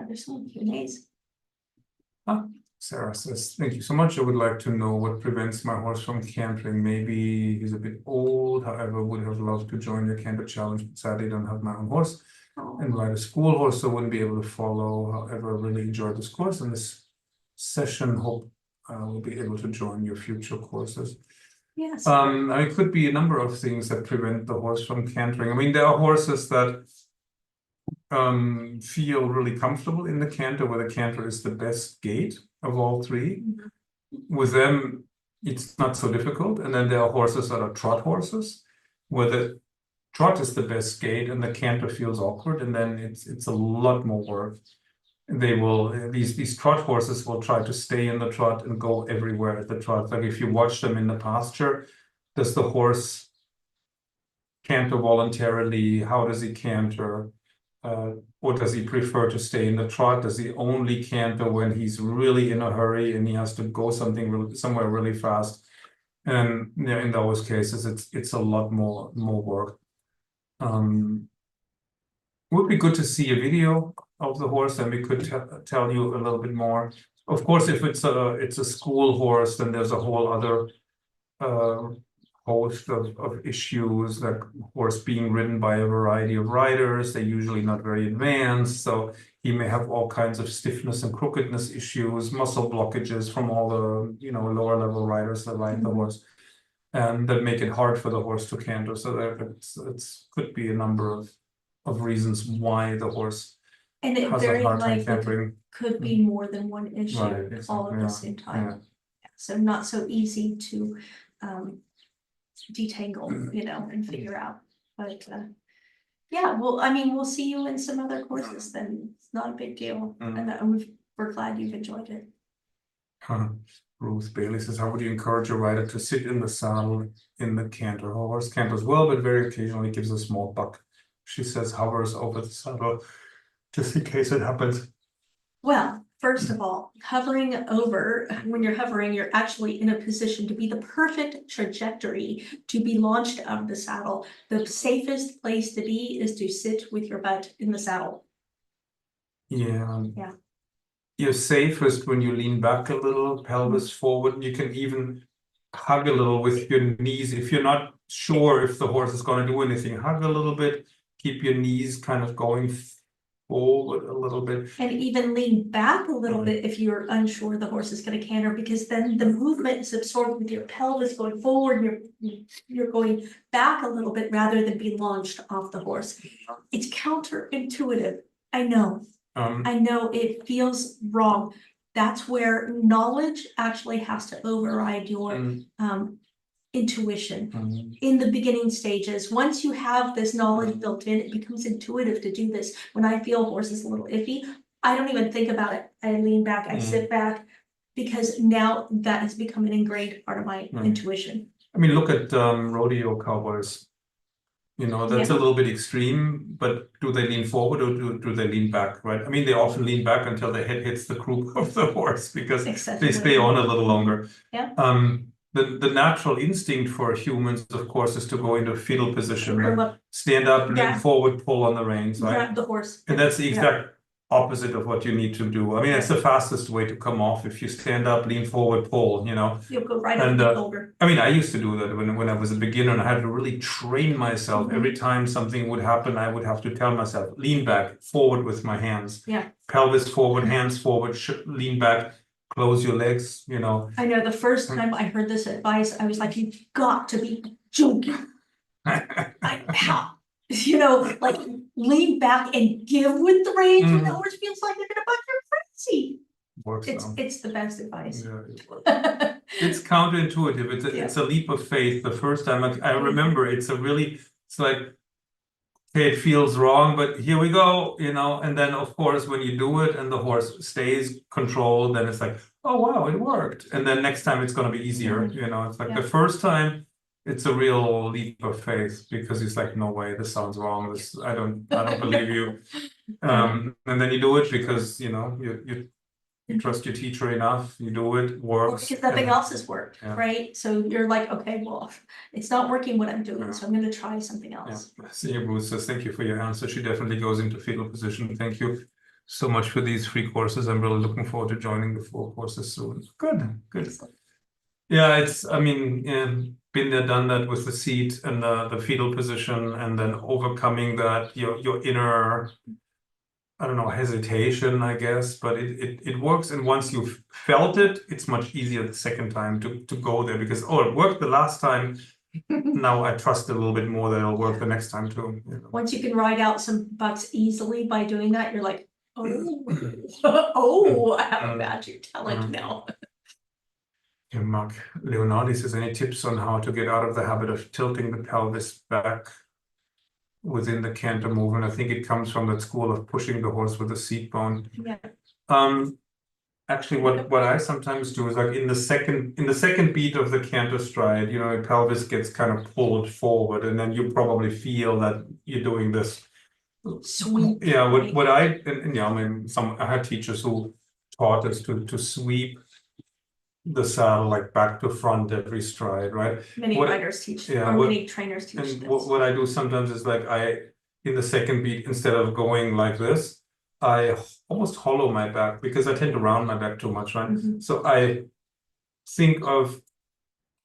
There's some Q&As. Sarah says, thank you so much. I would like to know what prevents my horse from cantering. Maybe he's a bit old, however, would have loved to join your canter challenge, but sadly don't have my own horse and ride a school horse, so wouldn't be able to follow. However, really enjoyed this course and this session. Hope I will be able to join your future courses. Yes. It could be a number of things that prevent the horse from cantering. There are horses that feel really comfortable in the canter, where the canter is the best gait of all three. With them, it's not so difficult. And then there are horses that are trot horses, where the trot is the best gait and the canter feels awkward, and then it's a lot more work. They will these trot horses will try to stay in the trot and go everywhere at the trot. Like if you watch them in the pasture, does the horse canter voluntarily? How does he canter? Or does he prefer to stay in the trot? Does he only canter when he's really in a hurry and he has to go somewhere really fast? And in those cases, it's a lot more work. Would be good to see a video of the horse, and we could tell you a little bit more. Of course, if it's a school horse, then there's a whole other host of issues, like horse being ridden by a variety of riders. They're usually not very advanced, so he may have all kinds of stiffness and crookedness issues, muscle blockages from all the lower level riders that ride the horse, and that make it hard for the horse to canter. So there it's could be a number of reasons why the horse And it has a very hard time likely cantering. could be more than one issue Right, all at exactly, the same time. yeah. So not so easy to detangle, you know, and figure out. But yeah, well, I mean, we'll see you in some other courses then. It's not a big deal. And we're glad you've enjoyed it. Ruth Bailey says, how would you encourage a rider to sit in the saddle in the canter? Horse canters well, but very occasionally gives a small buck. She says hovers over the saddle just in case it happens. Well, first of all, hovering over, when you're hovering, you're actually in a position to be the perfect trajectory to be launched out of the saddle. The safest place to be is to sit with your butt in the saddle. Yeah. Yeah. You're safest when you lean back a little, pelvis forward. You can even hug a little with your knees. If you're not sure if the horse is going to do anything, hug a little bit, keep your knees kind of going forward a little bit. And even lean back a little bit if you're unsure the horse is going to canter, because then the movement is absorbed with your pelvis going forward, and you're going back a little bit rather than be launched off the horse. It's counterintuitive. I know it feels wrong. That's where knowledge actually has to override your intuition in the beginning stages. Once you have this knowledge built in, it becomes intuitive to do this. When I feel a horse is a little iffy, I don't even think about it. I lean back, I sit back, because now that has become an ingrained part of my intuition. I mean, look at rodeo cowboys. You know, that's a little bit extreme, but do they lean forward or do they lean back, right? I mean, they often lean back until the head hits the croup of the horse because they stay on a little longer. Yeah. The natural instinct for humans, of course, is to go into fetal position, like stand up, lean forward, pull on the reins, right? Grab the horse. And that's the exact opposite of what you need to do. I mean, it's the fastest way to come off. If you stand up, lean forward, pull, you know. You'll go right over the shoulder. I mean, I used to do that when I was a beginner, and I had to really train myself. Every time something would happen, I would have to tell myself, lean back, forward with my hands. Yeah. Pelvis forward, hands forward, lean back, close your legs, you know. I know the first time I heard this advice, I was like, you've got to be joking. How? You know, like lean back and give with the reins when the horse feels like they're gonna buck your frenzy. Works it's the best advice. Yeah, it's counterintuitive. It's a leap of faith. The first time I remember, it's like, okay, it feels wrong, but here we go, you know. And then of course, when you do it and the horse stays controlled, then it's like, oh wow, it worked. And then next time it's gonna be easier, you know. It's like the first time. It's a real leap of faith because it's like, no way, this sounds wrong. I don't believe you. And then you do it because you know you trust your teacher enough. You do it, works. Because nothing else has worked, right? So you're like, okay, well, it's not working what I'm doing, so I'm going to try something else. Senior Bruce says, thank you for your answer. She definitely goes into fetal position. Thank you so much for these free courses. I'm really looking forward to joining the 4 courses soon. Good. Yeah, I mean, been there, done that with the seat and the fetal position, and then overcoming that, your inner, I don't know, hesitation, I guess, but it works. And once you've felt it, it's much easier the second time to go there because, it worked the last time. Now I trust a little bit more that it'll work the next time too. You know? Once you can ride out some bucks easily by doing that, you're like, oh, I have a magic talent now. Yeah, Mark Leonardi says, any tips on how to get out of the habit of tilting the pelvis back within the canter movement? I think it comes from that school of pushing the horse with the seat bone. Yeah. Actually, what I sometimes do is like in the second beat of the canter stride, you know, your pelvis gets kind of pulled forward, and then you probably feel that you're doing this sweep. Yeah, what I mean, I had teachers who taught us to sweep the saddle like back to front every stride, right? Many riders teach, many trainers teach and this. What I do sometimes is like in the second beat, instead of going like this, I almost hollow my back because I tend to round my back too much, right? So I think of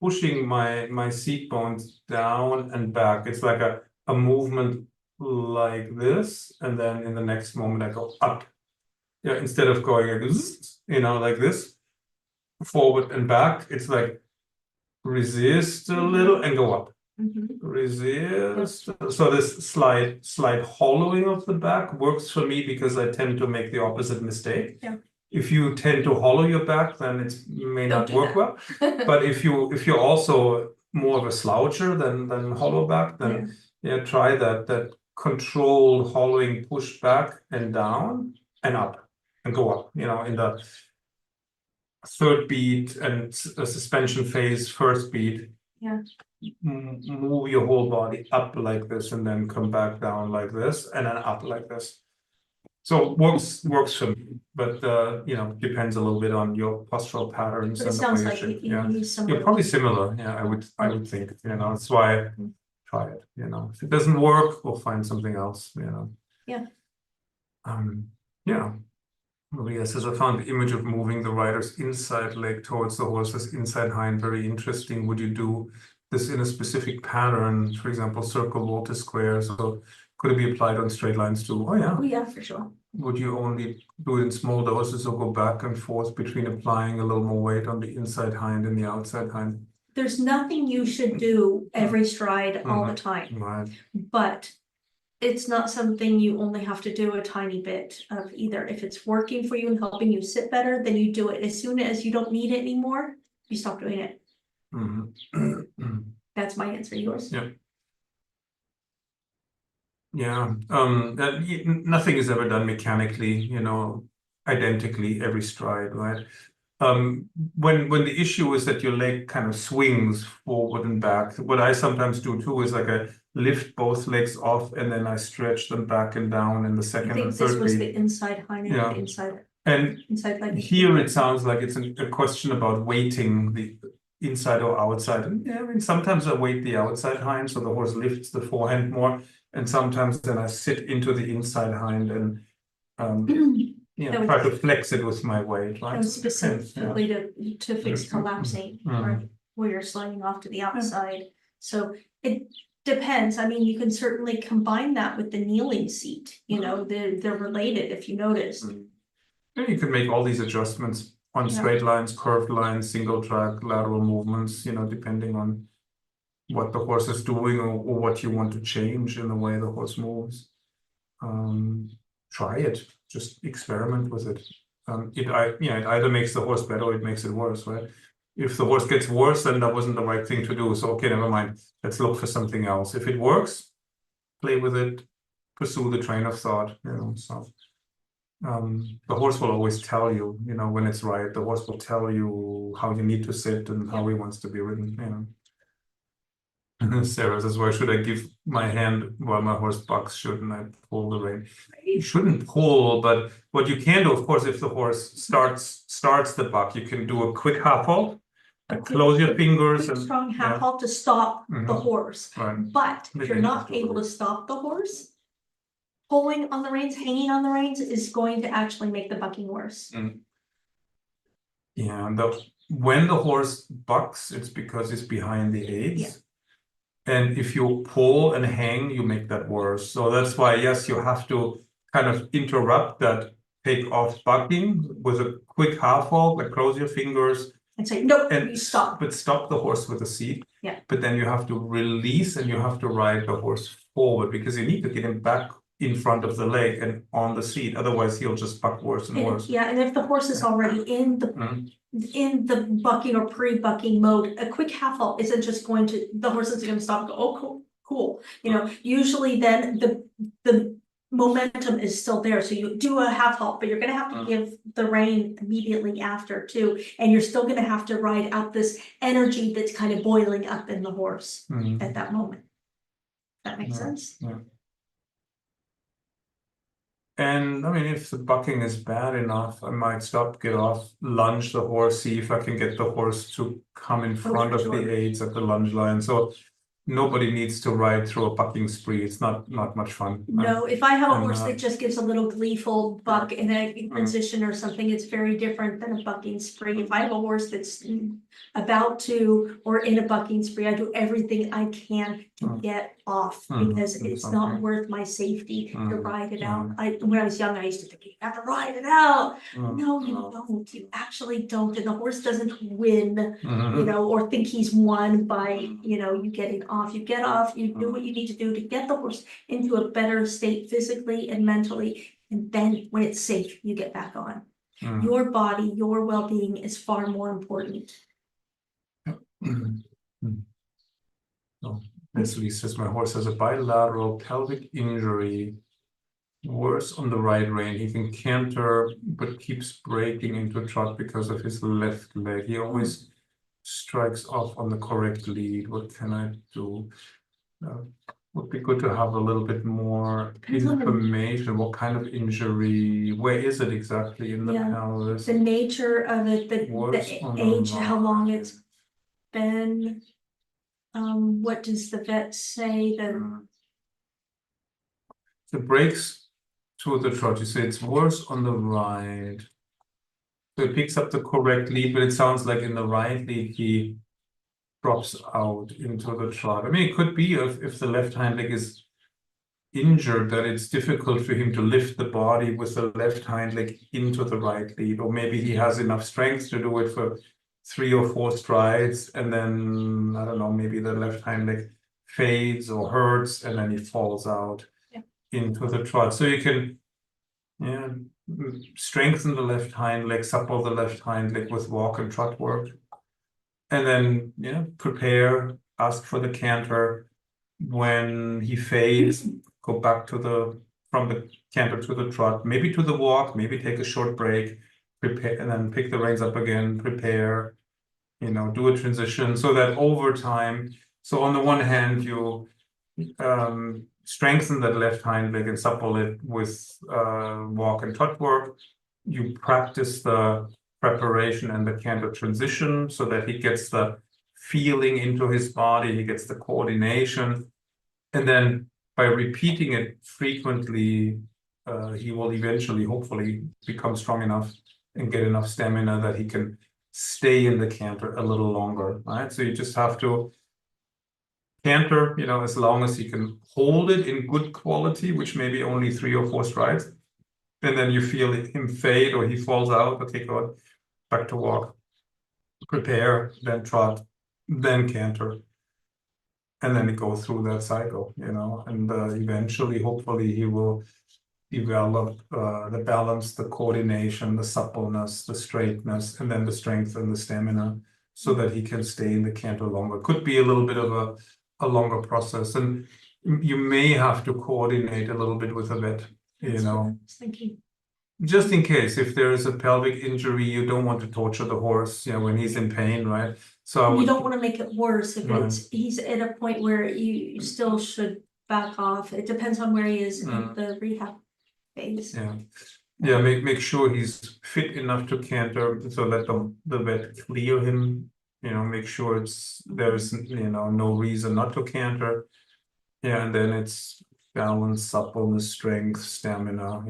pushing my seat bones down and back. It's like a movement like this, and then in the next moment I go up. Yeah, instead of going like this, you know, like this. Forward and back, it's like resist a little and go up. resist. So this slight hollowing of the back works for me because I tend to make the opposite mistake. Yeah. If you tend to hollow your back, then it may Don't not do work that. well. But if you're also more of a sloucher than hollow back, then yeah, try that control hollowing, push back and down and up and go up. You know, in the third beat and a suspension phase, first beat. Yeah. Move your whole body up like this and then come back down like this and then up like this. So works for me, but you know, depends a little bit on your postural patterns But it and the sounds way you like shape. you Yeah, use some you're of probably those. similar. Yeah, I would think. You know, that's why try it. You know, if it doesn't work, we'll find something else. You know. Yeah. Yeah. Maria says, I found the image of moving the rider's inside leg towards the horse's inside hind very interesting. Would you do this in a specific pattern, for example, circle, volta, square? So could it be applied on straight lines too? Oh, yeah. Oh, yeah, for sure. Would you only do it in small doses or go back and forth between applying a little more weight on the inside hind and the outside hind? There's nothing you should do every stride all the time, Right. but it's not something you only have to do a tiny bit of either. If it's working for you and helping you sit better, then you do it. As soon as you don't need it anymore, you stop doing it. That's my answer. Yours? Yeah. Yeah. Nothing is ever done mechanically, you know, identically every stride, right? When the issue is that your leg kind of swings forward and back, what I sometimes do too is like I lift both legs off and then I stretch them back and down in the I second think and this third was beat. the inside hind and Yeah. the inside And leg. here it sounds like it's a question about weighting the inside or outside. And yeah, I mean, sometimes I weight the outside hind so the horse lifts the forehand more, and sometimes then I sit into the inside hind and you know, try to flex it with my weight, right? And specifically to fix collapsing, right? Mm. Where you're sliding off to the outside. So it depends. I mean, you can certainly combine that with the kneeling seat. You know, they're related if you notice. And you can make all these adjustments on Yeah. straight lines, curved lines, single track, lateral movements, you know, depending on what the horse is doing or what you want to change in the way the horse moves. Try it, just experiment with it. It either makes the horse better or it makes it worse, right? If the horse gets worse, then that wasn't the right thing to do. So, okay, never mind. Let's look for something else. If it works, play with it, pursue the train of thought, you know, so. The horse will always tell you, you know, when it's right. The horse will tell you how you need to sit and how he wants to be ridden, you know. Sarah says, why should I give my hand while my horse bucks? Shouldn't I pull the rein? You shouldn't pull, but what you can do, of course, if the horse starts the buck, you can do a quick half halt, close your fingers and strong half halt to stop the horse. Right. But if you're not able to stop the horse, pulling on the reins, hanging on the reins is going to actually make the bucking worse. Yeah, and when the horse bucks, it's because it's behind the aids. Yeah. And if you pull and hang, you make that worse. So that's why, yes, you have to kind of interrupt that take off bucking with a quick half halt, like close your fingers. And say, nope, and you stop. But stop the horse with a seat. Yeah. But then you have to release and you have to ride the horse forward because you need to get him back in front of the leg and on the seat. Otherwise, he'll just buck worse and worse. Yeah, and if the horse is already in the bucking or pre-bucking mode, a quick half halt isn't just going to, the horse isn't going to stop and go, oh, cool. You know, usually then the momentum is still there. So you do a half halt, but you're going to have to give the rein immediately after too. And you're still going to have to ride out this energy that's kind of boiling up in the horse at that moment. That makes sense? Yeah. And I mean, if the bucking is bad enough, I might stop, get off, lunge the horse, see if I can get the horse to come in front of the aids at the lunge line. So nobody needs to ride through a bucking spree. It's not much fun. No, if I have a horse that just gives a little gleeful buck in a transition or something, it's very different than a bucking spree. If I have a horse that's about to or in a bucking spree, I do everything I can to get off because it's not worth my safety to ride it out. When I was young, I used to think you have to ride it out. No, you don't. You actually don't. And the horse doesn't win, you know, or think he's won by, you know, you getting off, you get off, you do what you need to do to get the horse into a better state physically and mentally. And then when it's safe, you get back on. Your body, your well-being is far more important. So, Leslie says, my horse has a bilateral pelvic injury, worse on the right rein. He can canter, but keeps breaking into a trot because of his left leg. He always strikes off on the correct lead. What can I do? Would be good to have a little bit more information. What kind of injury? Where is it exactly in the pelvis? The nature of it, the age, how long it's been. What does the vet say? The breaks to the trot. You say it's worse on the right. So it picks up the correct lead, but it sounds like in the right lead he drops out into the trot. I mean, it could be if the left hind leg is injured, that it's difficult for him to lift the body with the left hind leg into the right lead, or maybe he has enough strength to do it for 3 or 4 strides, and then I don't know, maybe the left hind leg fades or hurts, and then he falls out into the trot. So you can strengthen the left hind leg, supple the left hind leg with walk and trot work. And then, prepare, ask for the canter. When he fades, go back to from the canter to the trot, maybe to the walk, maybe take a short break, prepare, and then pick the reins up again, prepare, do a transition so that over time, so on the one hand, you strengthen that left hind leg and supple it with walk and trot work. You practice the preparation and the canter transition so that he gets the feeling into his body, he gets the coordination, and then by repeating it frequently, he will eventually, hopefully, become strong enough and get enough stamina that he can stay in the canter a little longer, right? So you just have to canter, as long as he can hold it in good quality, which may be only 3 or 4 strides, and then you feel him fade or he falls out, okay, go back to walk, prepare, then trot, then canter, and then it goes through that cycle, and eventually, hopefully, he will develop the balance, the coordination, the suppleness, the straightness, and then the strength and the stamina, so that he can stay in the canter longer. Could be a little bit of a longer process, and you may have to coordinate a little bit with a vet, just in case if there is a pelvic injury, you don't want to torture the horse, when he's in pain, right? So you don't want to make it worse if he's at a point where you still should back off. It depends on where he is in the rehab phase. Make sure he's fit enough to canter, so let the vet clear him. Make sure there's no reason not to canter. And then it's balance, suppleness, strength, stamina,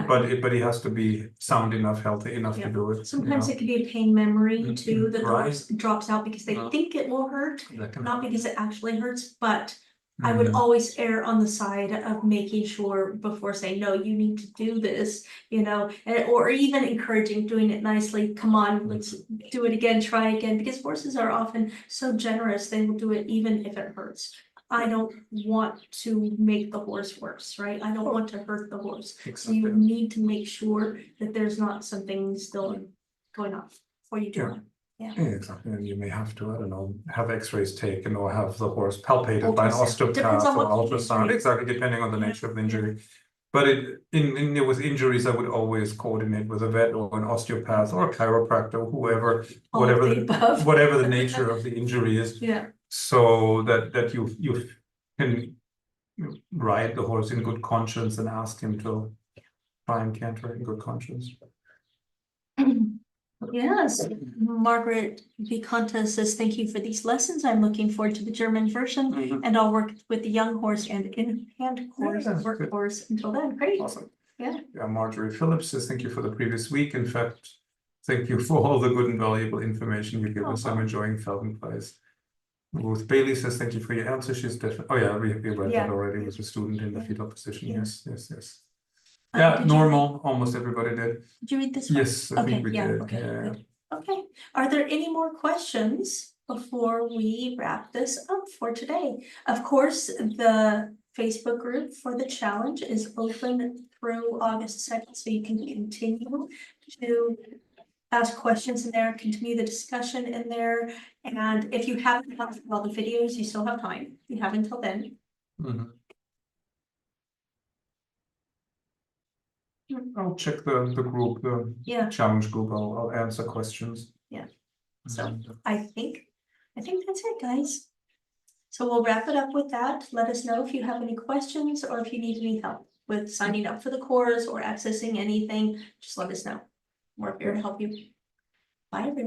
but he has to be sound enough, healthy enough to do it. Sometimes it could be a pain memory too, that the horse drops out because they think it will hurt, not because it actually hurts, but I would always err on the side of making sure before saying, no, you need to do this, or even encouraging doing it nicely. Come on, let's do it again, try again, because horses are often so generous, they will do it even if it hurts. I don't want to make the horse worse, right? I don't want to hurt the horse. So you need to make sure that there's not something still going on before you do it. Yeah, exactly. And you may have to, I don't know, have x-rays taken or have the horse palpated by an osteopath or ultrasound, exactly, depending on the nature of the injury. But with injuries, I would always coordinate with a vet or an osteopath or a chiropractor, whoever, whatever the nature of the injury is. So that you can ride the horse in good conscience and ask him to try and canter in good conscience. Yes, Margaret Vicanta says, thank you for these lessons. I'm looking forward to the German version, and I'll work with the young horse and in-hand horse workhorse until then. Great. Awesome. Marjorie Phillips says, thank you for the previous week. In fact, thank you for all the good and valuable information you give us. I'm enjoying Feldenkrais. Ruth Bailey says, thank you for your answer. She's definitely, we read that already with a student in the fetal position. Yes. Normal. Almost everybody did. Did you read this one? Yes, I think we did. Okay. Are there any more questions before we wrap this up for today. Of course, the Facebook group for the challenge is open through August 2nd, so you can continue to ask questions in there, continue the discussion in there. And if you haven't watched all the videos, you still have time. You have until then. Mhm. I'll check the group, the Yeah, challenge group. I'll answer questions. Yeah. So And, I think that's it, guys. So we'll wrap it up with that. Let us know if you have any questions or if you need any help with signing up for the course or accessing anything. Just let us know. We're here to help you. Bye, everyone.